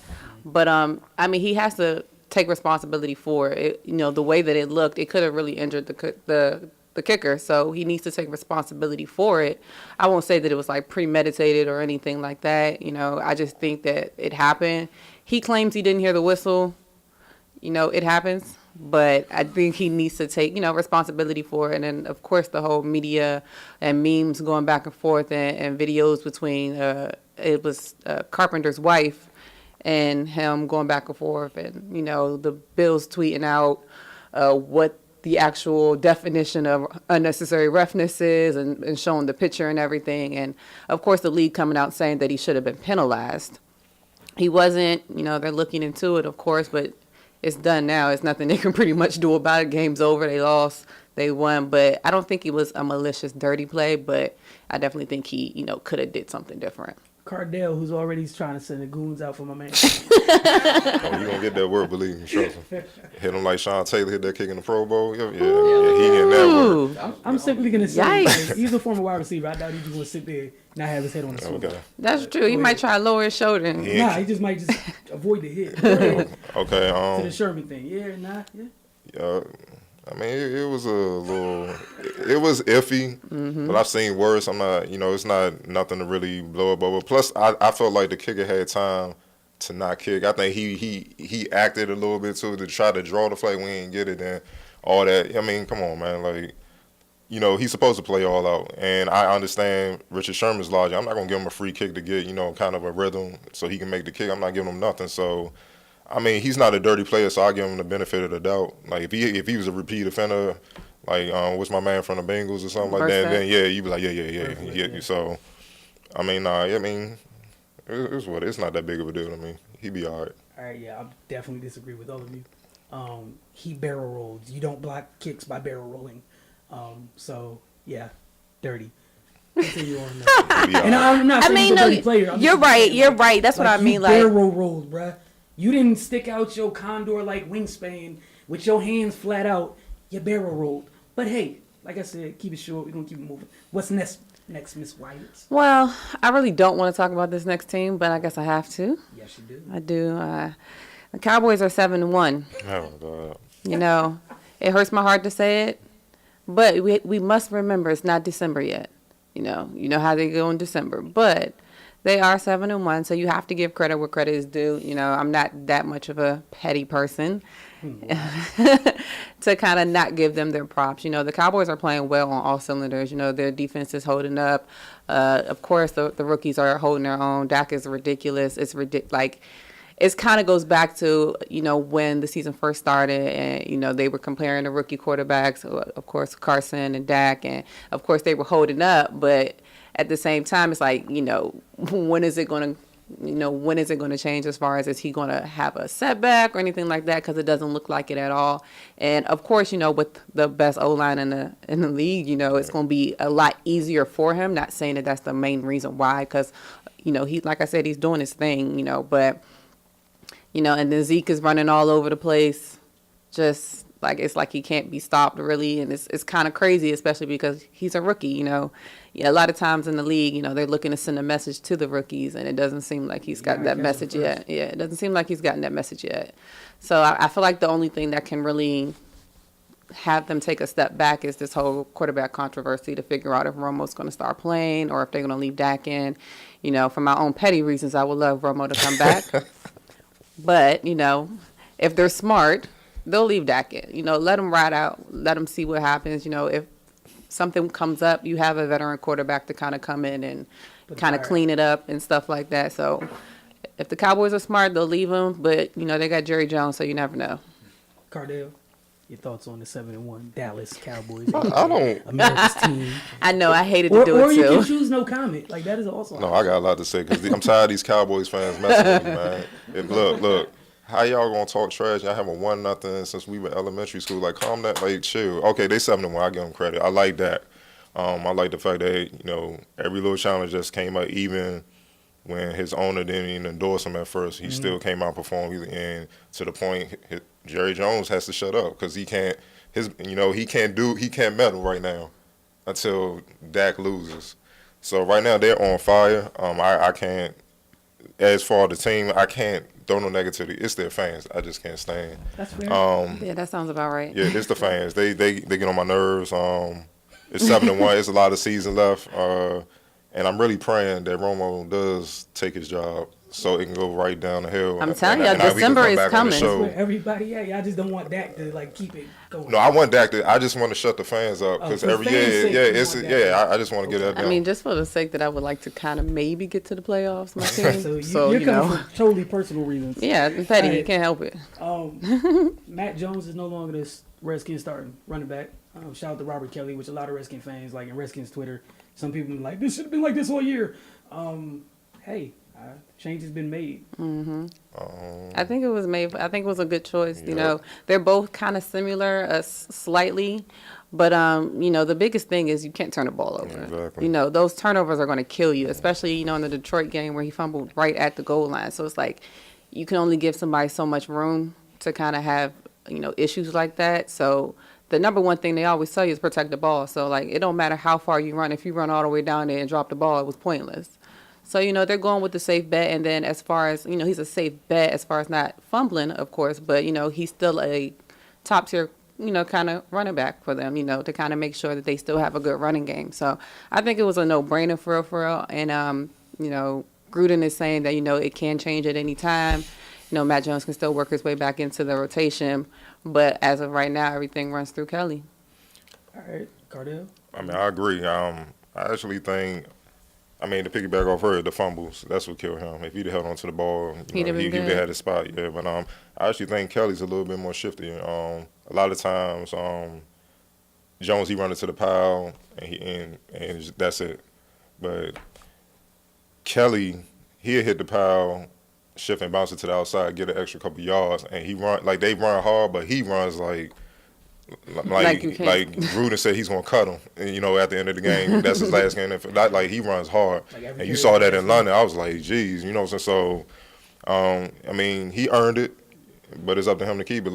But, I mean, he has to take responsibility for it. You know, the way that it looked, it could have really injured the kicker. So he needs to take responsibility for it. I won't say that it was, like, premeditated or anything like that. You know, I just think that it happened. He claims he didn't hear the whistle. You know, it happens. But I think he needs to take, you know, responsibility for it. And then, of course, the whole media and memes going back and forth and videos between it was Carpenter's wife and him going back and forth, and, you know, the Bills tweeting out what the actual definition of unnecessary roughness is and showing the picture and everything. And, of course, the league coming out saying that he should have been penalized. He wasn't, you know, they're looking into it, of course, but it's done now. It's nothing they can pretty much do about it. Game's over. They lost. They won. But I don't think it was a malicious, dirty play, but I definitely think he, you know, could have did something different. Cardell, who's already trying to send the goons out for my man. Oh, you gonna get that work, believe me, trust me. Hit him like Sean Taylor hit that kick in the Pro Bowl. Yeah, he in that work. I'm simply going to say, Yikes. like, he's a former wide receiver. I doubt he's just going to sit there and not have his head on the swivel. Okay. That's true. He might try to lower his shoulder. And, Yeah. Nah, he just might just avoid the hit. Go ahead. Okay. To the Sherman thing. Yeah, nah, yeah. I mean, it was a little, it was iffy, but I've seen worse. I'm not, you know, it's not nothing to really blow up over. Plus, I felt like the kicker had time to not kick. I think he acted a little bit too to try to draw the flag. We didn't get it, and all that. I mean, come on, man. Like, you know, he's supposed to play all out, and I understand Richard Sherman's logic. I'm not gonna give him a free kick to get, you know, kind of a rhythm so he can make the kick. I'm not giving him nothing. So, I mean, he's not a dirty player, so I give him the benefit of the doubt. Like, if he was a repeat offender, like what's my man from the Bengals or something like that, then yeah, you'd be like, yeah. So, I mean, nah, I mean, it's not that big of a deal to me. He'd be all right. All right, yeah, I definitely disagree with all of you. He barrel rolls. You don't block kicks by barrel rolling. So, yeah, dirty. Continue on that. He'd be all And right. I'm not saying he's a dirty player. I'm you're just right. saying, You're like, right. That's what I mean. You Like, barrel rolled, bruh. You didn't stick out your condor-like wingspan with your hands flat out. You barrel rolled. But hey, like I said, keep it short. We're going to keep it moving. What's next, Miss Wyatt? well, I really don't want to talk about this next team, but I guess I have to. Yes, you do. I do. The Cowboys are 7-1. Oh, God. You know, it hurts my heart to say it, but we must remember it's not December yet. You know how they go in December. But They are 7-1, so you have to give credit where credit is due. You know, I'm not that much of a petty person to kind of not give them their props. You know, the Cowboys are playing well on all cylinders. You know, their defense is holding up. Of course, the rookies are holding their own. Dak is ridiculous. It's like, it kind of goes back to, you know, when the season first started and, you know, they were comparing the rookie quarterbacks, of course, Carson and Dak, and, of course, they were holding up, but at the same time, it's like, you know, when is it going to change as far as is he going to have a setback or anything like that? Because it doesn't look like it at all. And of course, you know, with the best O-line in the league, you know, it's going to be a lot easier for him. Not saying that that's the main reason why, because, you know, he, like I said, he's doing his thing, you know, but, you know, and then Zeke is running all over the place, just like it's like he can't be stopped really, and it's kind of crazy, especially because he's a rookie. You know, yeah, a lot of times in the league, you know, they're looking to send a message to the rookies, and it doesn't seem like he's got that message yet. Yeah, it doesn't seem like he's gotten that message yet. So I feel like the only thing that can really have them take a step back is this whole quarterback controversy to figure out if Romo's going to start playing or if they're going to leave Dak in. You know, for my own petty reasons, I would love Romo to come back. But, you know, if they're smart, they'll leave Dak in. You know, let them ride out. Let them see what happens. You know, if something comes up, you have a veteran quarterback to kind of come in and kind of clean it up and stuff like that. So if the Cowboys are smart, they'll leave him. But, you know, they got Jerry Jones, so you never know. Cardell, your thoughts on the 7-1 Dallas Cowboys? I don't. America's team. I know. I hated to do it, or you too. can choose no comment. Like, that is also. No, I got a lot to say because I'm tired of these Cowboys fans messing with me, man. And look. How y'all gonna talk trash? Y'all having 1-0 since we were elementary school. Like, calm down, like, chill. Okay, they 7-1. I give them credit. I like that. I like the fact that, you know, every little challenge just came out, even when his owner didn't even endorse him at first. He still came out and performed. And to the point, Jerry Jones has to shut up because he can't medal right now until Dak loses. So right now they're on fire. I can't. As far as the team, I can't throw no negativity. It's their fans. I just can't stand. That's fair. Yeah, that sounds about right. Yeah, it's the fans. They get on my nerves. It's 7-1. It's a lot of season left. And I'm really praying that Romo does take his job so it can go right down the hill. I'm telling you, December is coming. That's where everybody at. Y'all just don't want Dak to, like, keep it going. No, I want Dak to. I just want to shut the fans up because every year, I just want to get that done. I mean, just for the sake that I would like to kind of maybe get to the playoffs, my team. so you're coming for totally personal reasons. Yeah, petty. You can't help it. Matt Jones is no longer this Redskins starting running back. Shout out to Robert Kelly, which a lot of Redskins fans, like in Redskins Twitter, some people are like, this should have been like this all year. Hey, change has been made. Mm-hmm. I think it was made. I think it was a good choice. You know, they're both kind of similar, slightly, but you know, the biggest thing is you can't turn the ball over. Exactly. You know, those turnovers are going to kill you, especially, you know, in the Detroit game where he fumbled right at the goal line. So it's like you can only give somebody so much room to kind of have, you know, issues like that. So the number one thing they always tell you is protect the ball. So, like, it don't matter how far you run. If you run all the way down there and drop the ball, it was pointless. So, you know, they're going with the safe bet. And then as far as, you know, he's a safe bet as far as not fumbling, of course. But, you know, he's still a top-tier, you know, kind of running back for them, you know, to kind of make sure that they still have a good running game. So I think it was a no-brainer for real. And, you know, Gruden is saying that, you know, it can change at any time. You know, Matt Jones can still work his way back into the rotation. But as of right now, everything runs through Kelly. All right, Cardell? I mean, I agree. I actually think, to piggyback off her, the fumbles, that's what killed him. If he'd held onto the ball, he would have had his spot. Yeah, but I actually think Kelly's a little bit more shifty. A lot of times, Jones, he run into the pile, and that's it. But Kelly, he'll hit the pile, shift and bounce it to the outside, get an extra couple yards, and he run like they run hard, but he runs like Gruden said he's gonna cut him. And, you know, at the end of the game, that's his last game. Like he runs hard, and you saw that in London. I was like, geez, you know. So, he earned it, but it's up to him to keep it.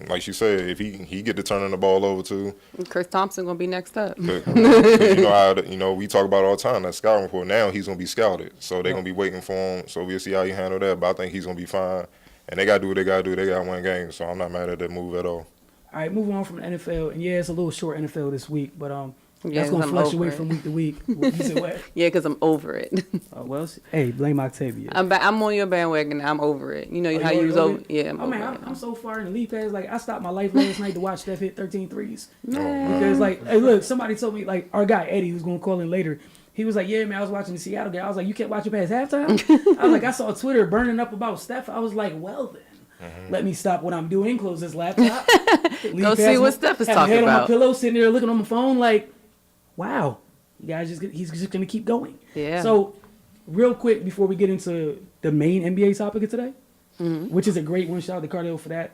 Like she said, if he get to turning the ball over to Chris Thompson gonna be next up. You know how we talk about it all the time, that scouting report. Now he's gonna be scouted, so they're gonna be waiting for him. So we'll see how he handle that. But I think he's gonna be fine, and they gotta do what they gotta do. They gotta win games, so I'm not mad at that move at all. All right, moving on from the NFL, and yeah, it's a little short NFL this week, but Yeah, That's 'cause gonna I'm fluctuate over from it. week to week. You said what? Yeah, because I'm over it. Well, hey, blame Octavia. I'm on your bandwagon. I'm over it. You know Oh, how you you was already over. over Yeah, I'm Oh over man, it. I'm so far in the league pass. Like I stopped my life last night to watch Steph hit 13 threes. Man. Because like, hey, look, somebody told me like our guy Eddie, who's gonna call in later. He was like, yeah, man, I was watching the Seattle game. I was like, you can't watch it past halftime? I was like, I saw Twitter burning up about Steph. I was like, well then. Let me stop what I'm doing, close this laptop. Go see what Steph is have talking my head on my about. pillow, sitting there looking on my phone like, wow. You guys he's just going to keep going. Yeah. So real quick before we get into the main NBA topic of today, which is a great one. Shout out to Cardell for that.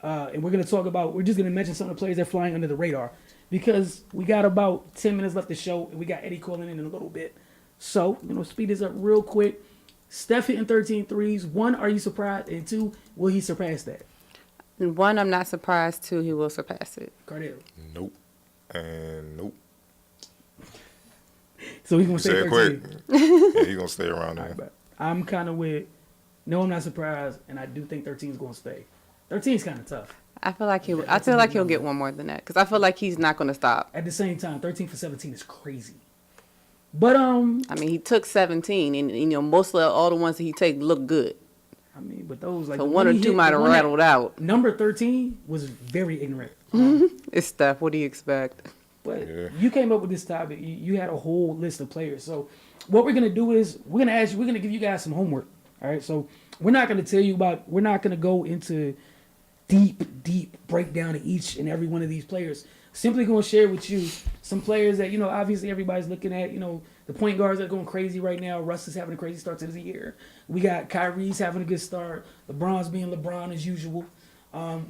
And we're going to talk about, we're just going to mention some of the players that are flying under the radar because we got about 10 minutes left to show and we got Eddie calling in a little bit. So, speed this up real quick. Steph hitting 13 threes. 1, are you surprised? And 2, will he surpass that? 1, I'm not surprised. 2, he will surpass it. Cardell. Nope. And nope. So he's going to Say say it 13. quick. Yeah, he's going to stay around there. But I'm kind of with, no, I'm not surprised, and I do think 13 is going to stay. 13 is kind of tough. I feel like he'll get one more than that because I feel like he's not going to stop. At the same time, 13 for 17 is crazy. But I mean, he took 17, and most of all the ones that he take look good. I mean, but those like So the 1 or he 2 hit- might the have one that- rattled out. Number 13 was very ignorant. It's Steph. What do you expect? But Yeah. you came up with this topic. You had a whole list of players. So what we're gonna do is we're gonna give you guys some homework. All right. So we're not gonna tell you about. We're not gonna go into deep breakdown of each and every one of these players. Simply gonna share with you some players that obviously everybody's looking at. The point guards that are going crazy right now. Russ is having a crazy start to the year. We got Kyrie's having a good start. LeBron's being LeBron as usual.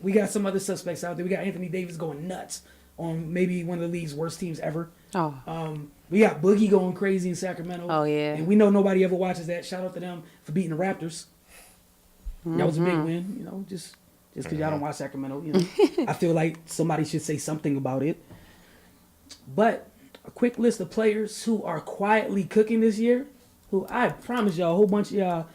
We got some other suspects out there. We got Anthony Davis going nuts on maybe one of the league's worst teams ever. Oh, We got Boogie going crazy in Sacramento. Oh, yeah. And we know nobody ever watches that. Shout out to them for beating the Raptors. That was a big win, just because y'all don't watch Sacramento. I feel like somebody should say something about it. But a quick list of players who are quietly cooking this year, who I promise y'all, a whole bunch of y'all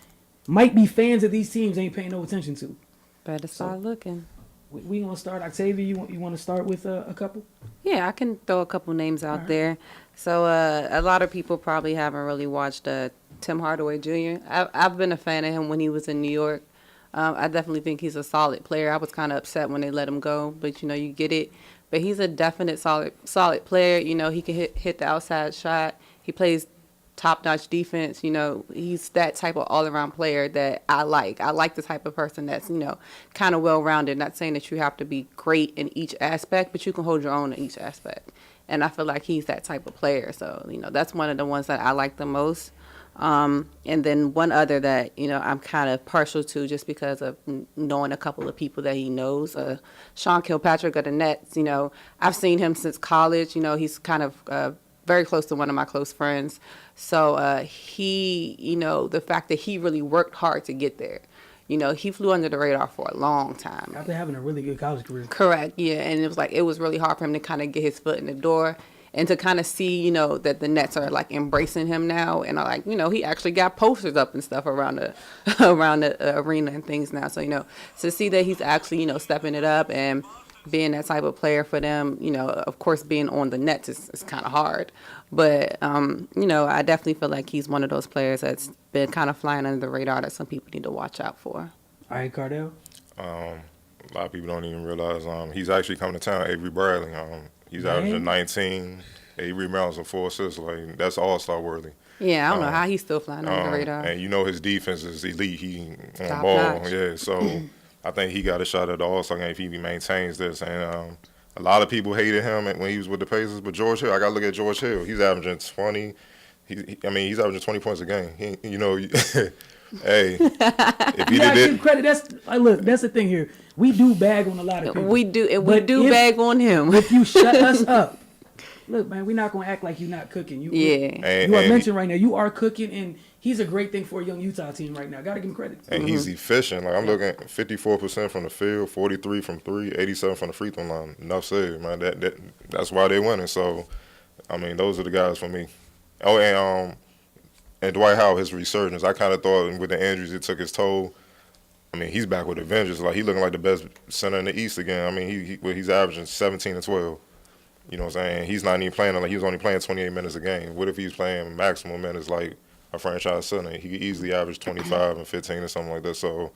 might be fans of these teams ain't paying no attention to. better start looking. We gonna start. Octavia, you want to start with a couple? Yeah, I can throw a couple names out there. So a lot of people probably haven't really watched Tim Hardaway Jr. I've been a fan of him when he was in New York. I definitely think he's a solid player. I was kind of upset when they let him go, but you get it. But he's a definite solid player. He can hit the outside shot. He plays top-notch defense. He's that type of all-around player that I like. I like the type of person that's, kind of well-rounded. Not saying that you have to be great in each aspect, but you can hold your own in each aspect. And I feel like he's that type of player. So, that's one of the ones that I like the most. And then one other that, I'm kind of partial to just because of knowing a couple of people that he knows. Sean Kilpatrick of the Nets, I've seen him since college. He's kind of very close to one of my close friends. So he, the fact that he really worked hard to get there. He flew under the radar for a long time. After having a really good college career. Correct, yeah. And it was really hard for him to kind of get his foot in the door and to kind of see, that the Nets are like embracing him now. And he actually got posters up and stuff around the arena and things now. So, to see that he's actually, stepping it up and being that type of player for them, of course, being on the Nets is kind of hard. But, I definitely feel like he's one of those players that's been kind of flying under the radar that some people need to watch out for. All right, Cardell. A lot of people don't even realize he's actually coming to town. Avery Bradley. He's averaging 19, 8 rebounds and 4 assists. Like that's all-star worthy. Yeah, I don't know how he's still flying under the radar. And his defense is elite. He on Top ball. notch. Yeah, so I think he got a shot at the All-Star game if he maintains this. And a lot of people hated him when he was with the Pacers, but George Hill, I got to look at George Hill. He's averaging 20. He's averaging 20 points a game. Hey, if he Yeah, did give credit. That's the thing here. We do bag on a lot of people. We do, and we But do if- bag on him. If you shut us up, look, man, we're not gonna act like you're not cooking. You are mentioned right now. You are cooking, and he's a great thing for a young Utah team right now. Got to give him credit. And he's efficient. Like I'm looking at 54% from the field, 43 from 3, 87 from the free throw line. Enough said, man. That's why they winning. So, I mean, those are the guys for me. Oh, and Dwight Howard, his resurgence. I kind of thought with the injuries, it took his toll. I mean, he's back with the vengeance. Like, he's looking like the best center in the East again. I mean, he's averaging 17 and 12. You know what I'm saying? He's not even playing, like, he was only playing 28 minutes a game. What if he's playing maximum minutes like a franchise center? He could easily average 25 and 15 or something like that. So,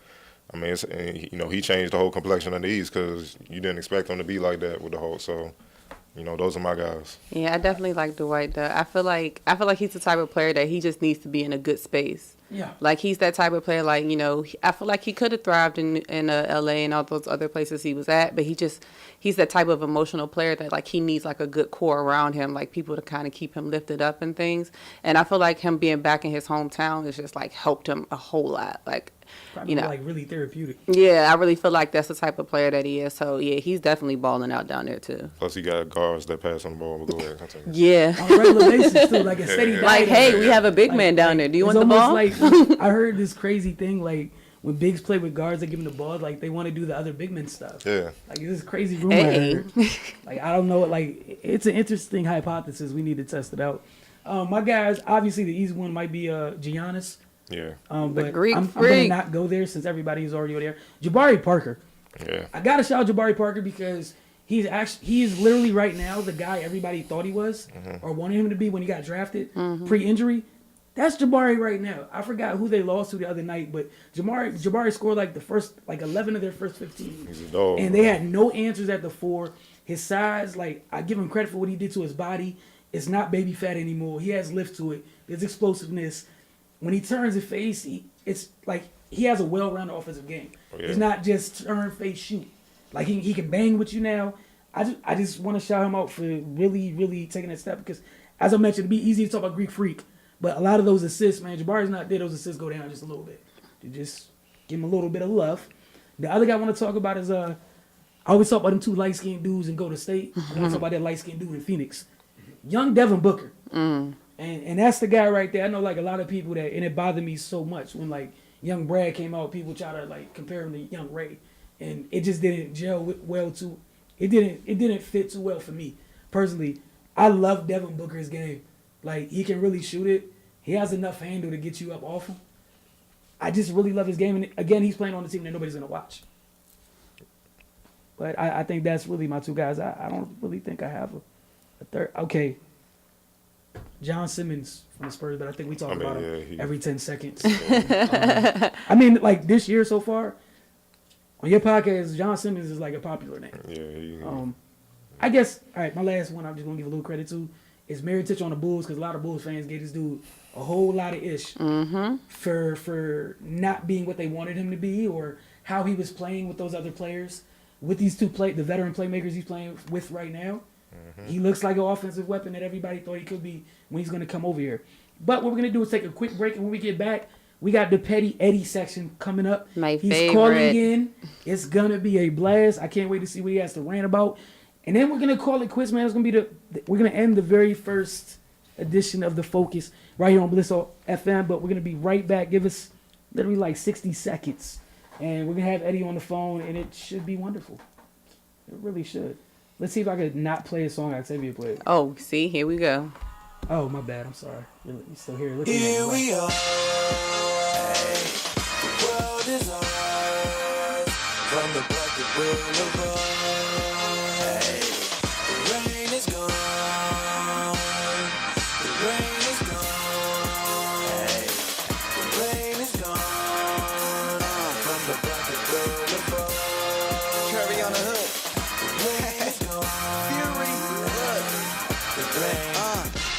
I mean, he changed the whole complexion of the East because you didn't expect him to be like that with the Hawks. So, those are my guys. Yeah, I definitely like Dwight though. I feel like he's the type of player that he just needs to be in a good space. Yeah. Like he's that type of player. Like I feel like he could have thrived in L.A. and all those other places he was at, but he's that type of emotional player that like he needs like a good core around him, like people to kind of keep him lifted up and things. And I feel like him being back in his hometown has just like helped him a whole lot. Like. Probably like really therapeutic. Yeah, I really feel like that's the type of player that he is. So yeah, he's definitely balling out down there too. Plus he got guards that pass on the ball. Go ahead. Yeah. On a regular basis too, like a steady. Like, hey, we have a big man down there. Do you want the ball? Like, I heard this crazy thing like when bigs play with guards, they give them the ball. Like they want to do the other big men stuff. Yeah. Like this crazy rumor I heard. Like I don't know. Like it's an interesting hypothesis. We need to test it out. My guys, obviously the easy one might be Giannis. Yeah. But Greek I'm going to not go there since everybody's already there. Jabari Parker. Yeah. I got to shout out Jabari Parker because he is literally right now the guy everybody thought he was or wanted him to be when he got drafted pre-injury. That's Jabari right now. I forgot who they lost to the other night, but Jabari scored like the first 11 of their first 15. He's a dog. And they had no answers at the 4. His size, like I give him credit for what he did to his body. It's not baby fat anymore. He has lift to it. There's explosiveness. When he turns his face, it's like he has a well-rounded offensive game. Oh, yeah. It's not just turn, face, shoot. Like he can bang with you now. I just want to shout him out for really, really taking that step because, as I mentioned, it'd be easy to talk about Greek Freak, but a lot of those assists, man, Jabari's not there. Those assists go down just a little bit. You just give him a little bit of love. The other guy I want to talk about is I always talk about them 2 light-skinned dudes in Golden State. I want to talk about that light-skinned dude in Phoenix. Young Devin Booker. And that's the guy right there. I know like a lot of people and it bothered me so much when like young Brad came out, people try to like compare him to young Ray. And it just didn't gel well it didn't fit too well for me. Personally, I love Devin Booker's game. Like he can really shoot it. He has enough handle to get you up off him. I just really love his game. And again, he's playing on the team that nobody's gonna watch. But I think that's really my 2 guys. I don't really think I have a third. Okay. John Simmons from the Spurs, but I think we talk about him every 10 seconds. I mean, like this year so far, on your podcast, John Simmons is like a popular name. Yeah. I guess, all right, my last one I'm just going to give a little credit to is Mirotic on the Bulls because a lot of Bulls fans gave this dude a whole lot of ish for not being what they wanted him to be or how he was playing with those other players. With these the veteran playmakers he's playing with right now. He looks like an offensive weapon that everybody thought he could be when he's going to come over here. But what we're going to do is take a quick break, and when we get back, we got the Petty Eddie section coming up. He's favorite. Calling in. It's going to be a blast. I can't wait to see what he has to rant about. And then we're going to call it quits, man. It's going to be we're going to end the very first edition of The Focus right here on Blis FM, but we're going to be right back. Give us literally like 60 seconds. And we're going to have Eddie on the phone, and it should be wonderful. It really should. Let's see if I could not play a song Octavia played. Oh, see, here we go. Oh, my bad. I'm sorry. You're still here. Here we are. Hey, the world is ours. From the bucket boulevard. Hey, the rain is gone. The rain is gone. Hey, the rain is gone. From the bucket boulevard. Cherry on the hood. The rain is gone. Fury. Look. The rain.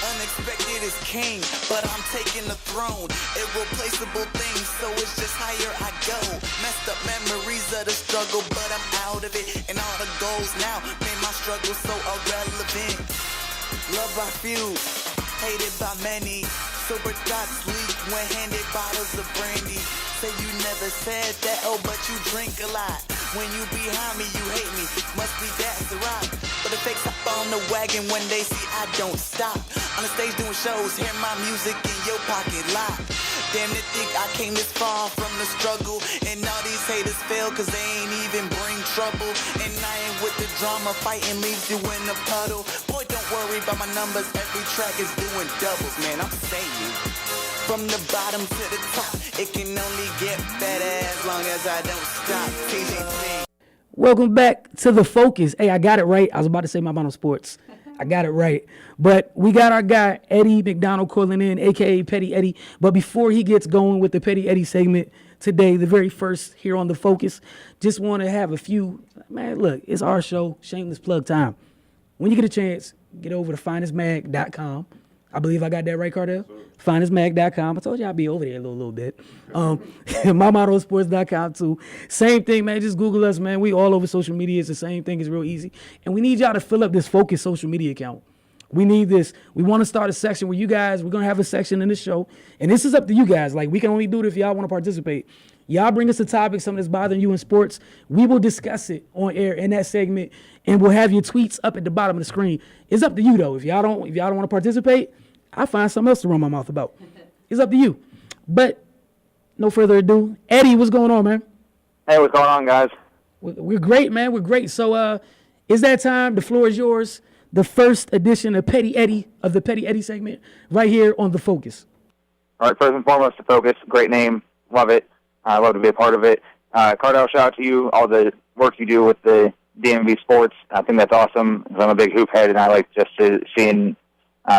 Unexpected is king, but I'm taking the throne. Irreplaceable things, so it's just higher I go. Messed up memories of the struggle, but I'm out of it. And all the goals now made my struggle so irrelevant. Loved by few, hated by many. Sober thoughts leak when handed bottles of brandy. Say you never said that, oh, but you drink a lot. When you behind me, you hate me. Must be that's the rock. But the fakes up on the wagon when they see I don't stop. On the stage doing shows, hear my music in your pocket lock. Damn, they think I came this far from the struggle. And all these haters fail cause they ain't even bring trouble. And I ain't with the drama, fighting leaves you in a puddle. Boy, don't worry about my numbers, every track is doing doubles, man, I'm saying. From the bottom to the top, it can only get better as long as I don't stop. TGT. Welcome back to The Focus. Hey, I got it right. I was about to say my Mono Sports. I got it right. But we got our guy, Eddie McDonald, calling in, a.k.a. Petty Eddie. But before he gets going with the Petty Eddie segment today, the very first here on The Focus, just want to have a few, man, look, it's our show, shameless plug time. When you get a chance, get over to finestmag.com. I believe I got that right, Cardell? Finestmag.com. I told you I'd be over there a little bit. MyMottoSports.com too. Same thing, man. Just Google us, man. We all over social media. It's the same thing. It's real easy. And we need y'all to fill up this Focus social media account. We need this. We want to start a section where you guys, we're going to have a section in the show. And this is up to you guys. Like, we can only do it if y'all want to participate. Y'all bring us a topic, something that's bothering you in sports. We will discuss it on air in that segment, and we'll have your tweets up at the bottom of the screen. It's up to you, though. If y'all don't want to participate, I'll find something else to run my mouth about. It's up to you. But no further ado, Eddie, what's going on, man? Hey, what's going on, guys? We're great, man. We're great. So it's that time. The floor is yours. The first edition of Petty Eddie, of the Petty Eddie segment, right here on The Focus. All right, first and foremost, The Focus. Great name. Love it. I love to be a part of it. Cardell, shout out to you, all the work you do with the DMV Sports. I think that's awesome. I'm a big hoop head, and I like just seeing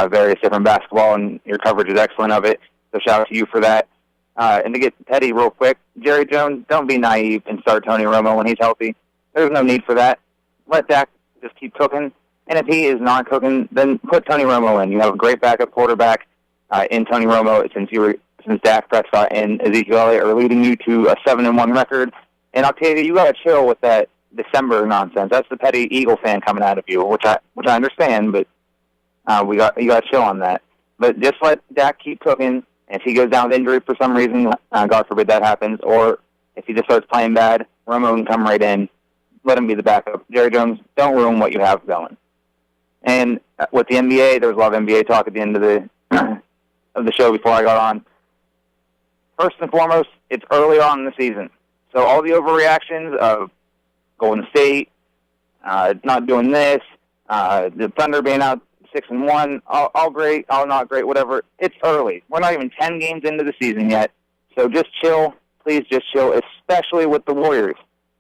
various different basketball, and your coverage is excellent of it. So shout out to you for that. And to get petty real quick, Jerry Jones, don't be naive and start Tony Romo when he's healthy. There's no need for that. Let Dak just keep cooking. And if he is not cooking, then put Tony Romo in. You have a great backup quarterback in Tony Romo since Dak Prescott and Ezekiel Elliott are leading you to a 7-1 record. And Octavia, you got to chill with that December nonsense. That's the petty Eagle fan coming out of you, which I understand, but you got to chill on that. But just let Dak keep cooking. If he goes down with injury for some reason, God forbid that happens, or if he just starts playing bad, Romo can come right in. Let him be the backup. Jerry Jones, don't ruin what you have going. And with the NBA, there was a lot of NBA talk at the end of the show before I got on. First and foremost, it's early on in the season. So all the overreactions of Golden State, not doing this, the Thunder being out 6-1, all great, all not great, whatever. It's early. We're not even 10 games into the season yet. So just chill. Please just chill, especially with the Warriors.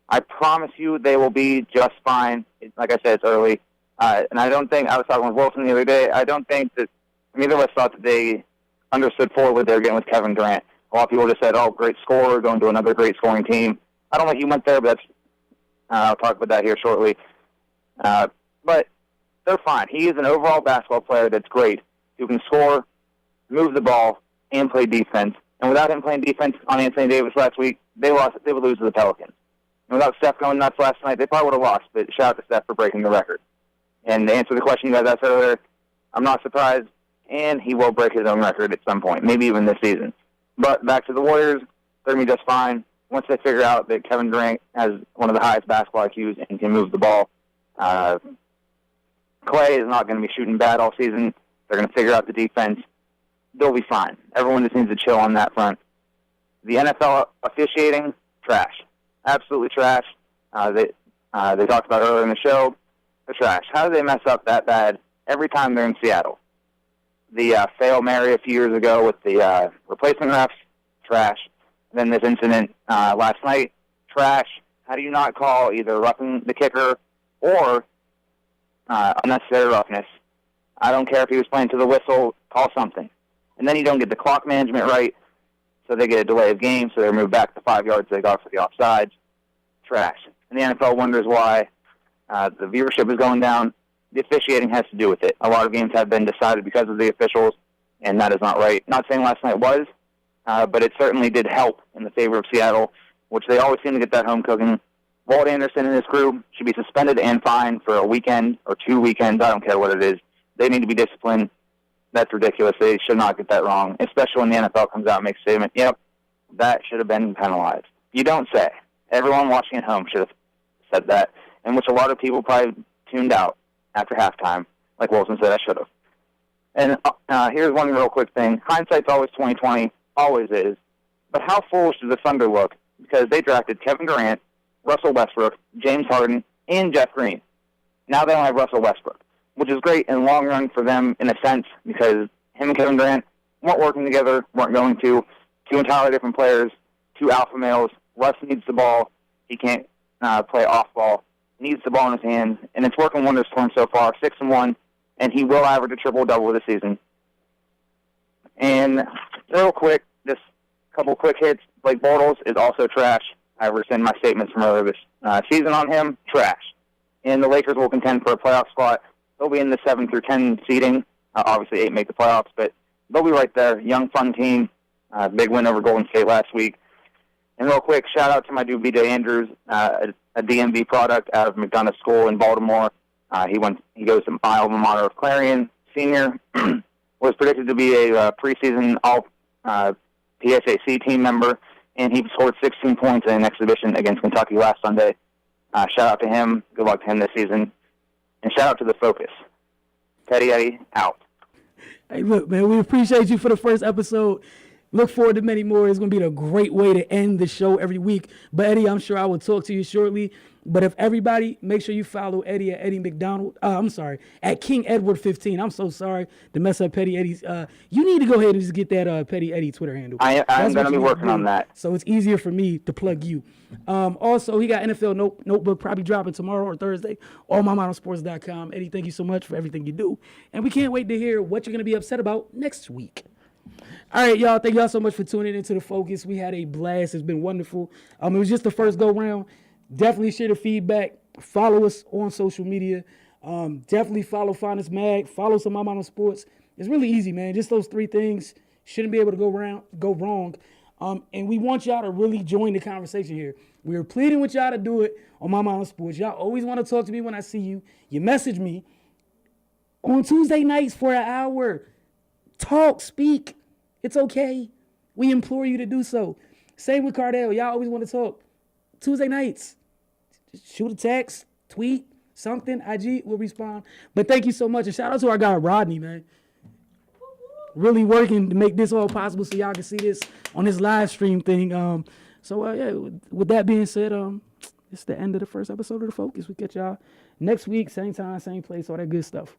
I promise you they will be just fine. Like I said, it's early. And I don't think, I was talking with Wilson the other day, I don't think that neither of us thought that they understood fully what they were getting with Kevin Durant. A lot of people just said, oh, great scorer, going to another great scoring team. I don't think you went there, but I'll talk about that here shortly. But they're fine. He is an overall basketball player that's great, who can score, move the ball, and play defense. And without him playing defense on Anthony Davis last week, they would lose to the Pelicans. And without Steph going nuts last night, they probably would have lost, but shout out to Steph for breaking the record. And to answer the question you guys asked earlier, I'm not surprised, and he will break his own record at some point, maybe even this season. But back to the Warriors, they're going to be just fine. Once they figure out that Kevin Durant has one of the highest basketball IQs and can move the ball, Clay is not going to be shooting bad all season. They're going to figure out the defense. They'll be fine. Everyone just needs to chill on that front. The NFL officiating, trash. Absolutely trash. They talked about earlier in the show. They're trash. How do they mess up that bad every time they're in Seattle? The Fail Mary a few years ago with the replacement refs, trash. Then this incident last night, trash. How do you not call either roughing the kicker or unnecessary roughness? I don't care if he was playing to the whistle, call something. And then you don't get the clock management right, so they get a delay of game, so they're moved back the 5 yards they got for the offsides. Trash. And the NFL wonders why the viewership is going down. The officiating has to do with it. A lot of games have been decided because of the officials, and that is not right. Not saying last night was, but it certainly did help in the favor of Seattle, which they always seem to get that home cooking. Walt Anderson and his crew should be suspended and fined for a weekend or 2 weekends. I don't care what it is. They need to be disciplined. That's ridiculous. They should not get that wrong, especially when the NFL comes out and makes a statement, yep, that should have been penalized. You don't say. Everyone watching at home should have said that, and which a lot of people probably tuned out after halftime, like Wilson said, I should have. And here's one real quick thing. Hindsight's always 20/20, always is. But how foolish does the Thunder look? Because they drafted Kevin Durant, Russell Westbrook, James Harden, and Jeff Green. Now they only have Russell Westbrook, which is great in the long run for them in a sense because him and Kevin Durant weren't working together, weren't going to. Two entirely different players, two alpha males. Russ needs the ball. He can't play off ball. Needs the ball in his hands, and it's working wonders for him so far. 6-1. and he will average a triple-double this season. And real quick, just a couple quick hits. Blake Bortles is also trash. I rescind my statements from earlier this season on him. Trash. And the Lakers will contend for a playoff spot. They'll be in the 7 through 10 seeding. Obviously, 8 make the playoffs, but they'll be right there. Young, fun team. Big win over Golden State last week. And real quick, shout out to my dude BJ Andrews, a DMV product out of McDonough School in Baltimore. He goes to my alma mater of Clarion. Senior was predicted to be a preseason All PSAC team member, and he scored 16 points in an exhibition against Kentucky last Sunday. Shout out to him. Good luck to him this season. And shout out to the Focus. Petty Eddie, out. Hey, look, man, we appreciate you for the first episode. Look forward to many more. It's going to be a great way to end the show every week. But, Eddie, I'm sure I will talk to you shortly. But if everybody, make sure you follow Eddie at Eddie McDonald. At King Edward 15. I'm so sorry to mess up Petty Eddie's. You need to go ahead and just get that Petty Eddie Twitter handle. I'm going to be working on that. So it's easier for me to plug you. Also, he got NFL Notebook probably dropping tomorrow or Thursday. AllMyModernSports.com. Eddie, thank you so much for everything you do. And we can't wait to hear what you're going to be upset about next week. All right, y'all. Thank y'all so much for tuning into The Focus. We had a blast. It's been wonderful. It was just the first go-round. Definitely share the feedback. Follow us on social media. Definitely follow Finest Mag. Follow some My Modern Sports. It's really easy, man. Just those 3 things. Shouldn't be able to go wrong. And we want y'all to really join the conversation here. We are pleading with y'all to do it on My Modern Sports. Y'all always want to talk to me when I see you. You message me on Tuesday nights for an hour. Talk, speak. It's okay. We implore you to do so. Same with Cardell. Y'all always want to talk. Tuesday nights. Just shoot a text, tweet, something. IG will respond. But thank you so much. And shout out to our guy, Rodney, man. Really working to make this all possible so y'all can see this on this live stream thing. With that being said, it's the end of the first episode of The Focus. We'll catch y'all next week, same time, same place, all that good stuff.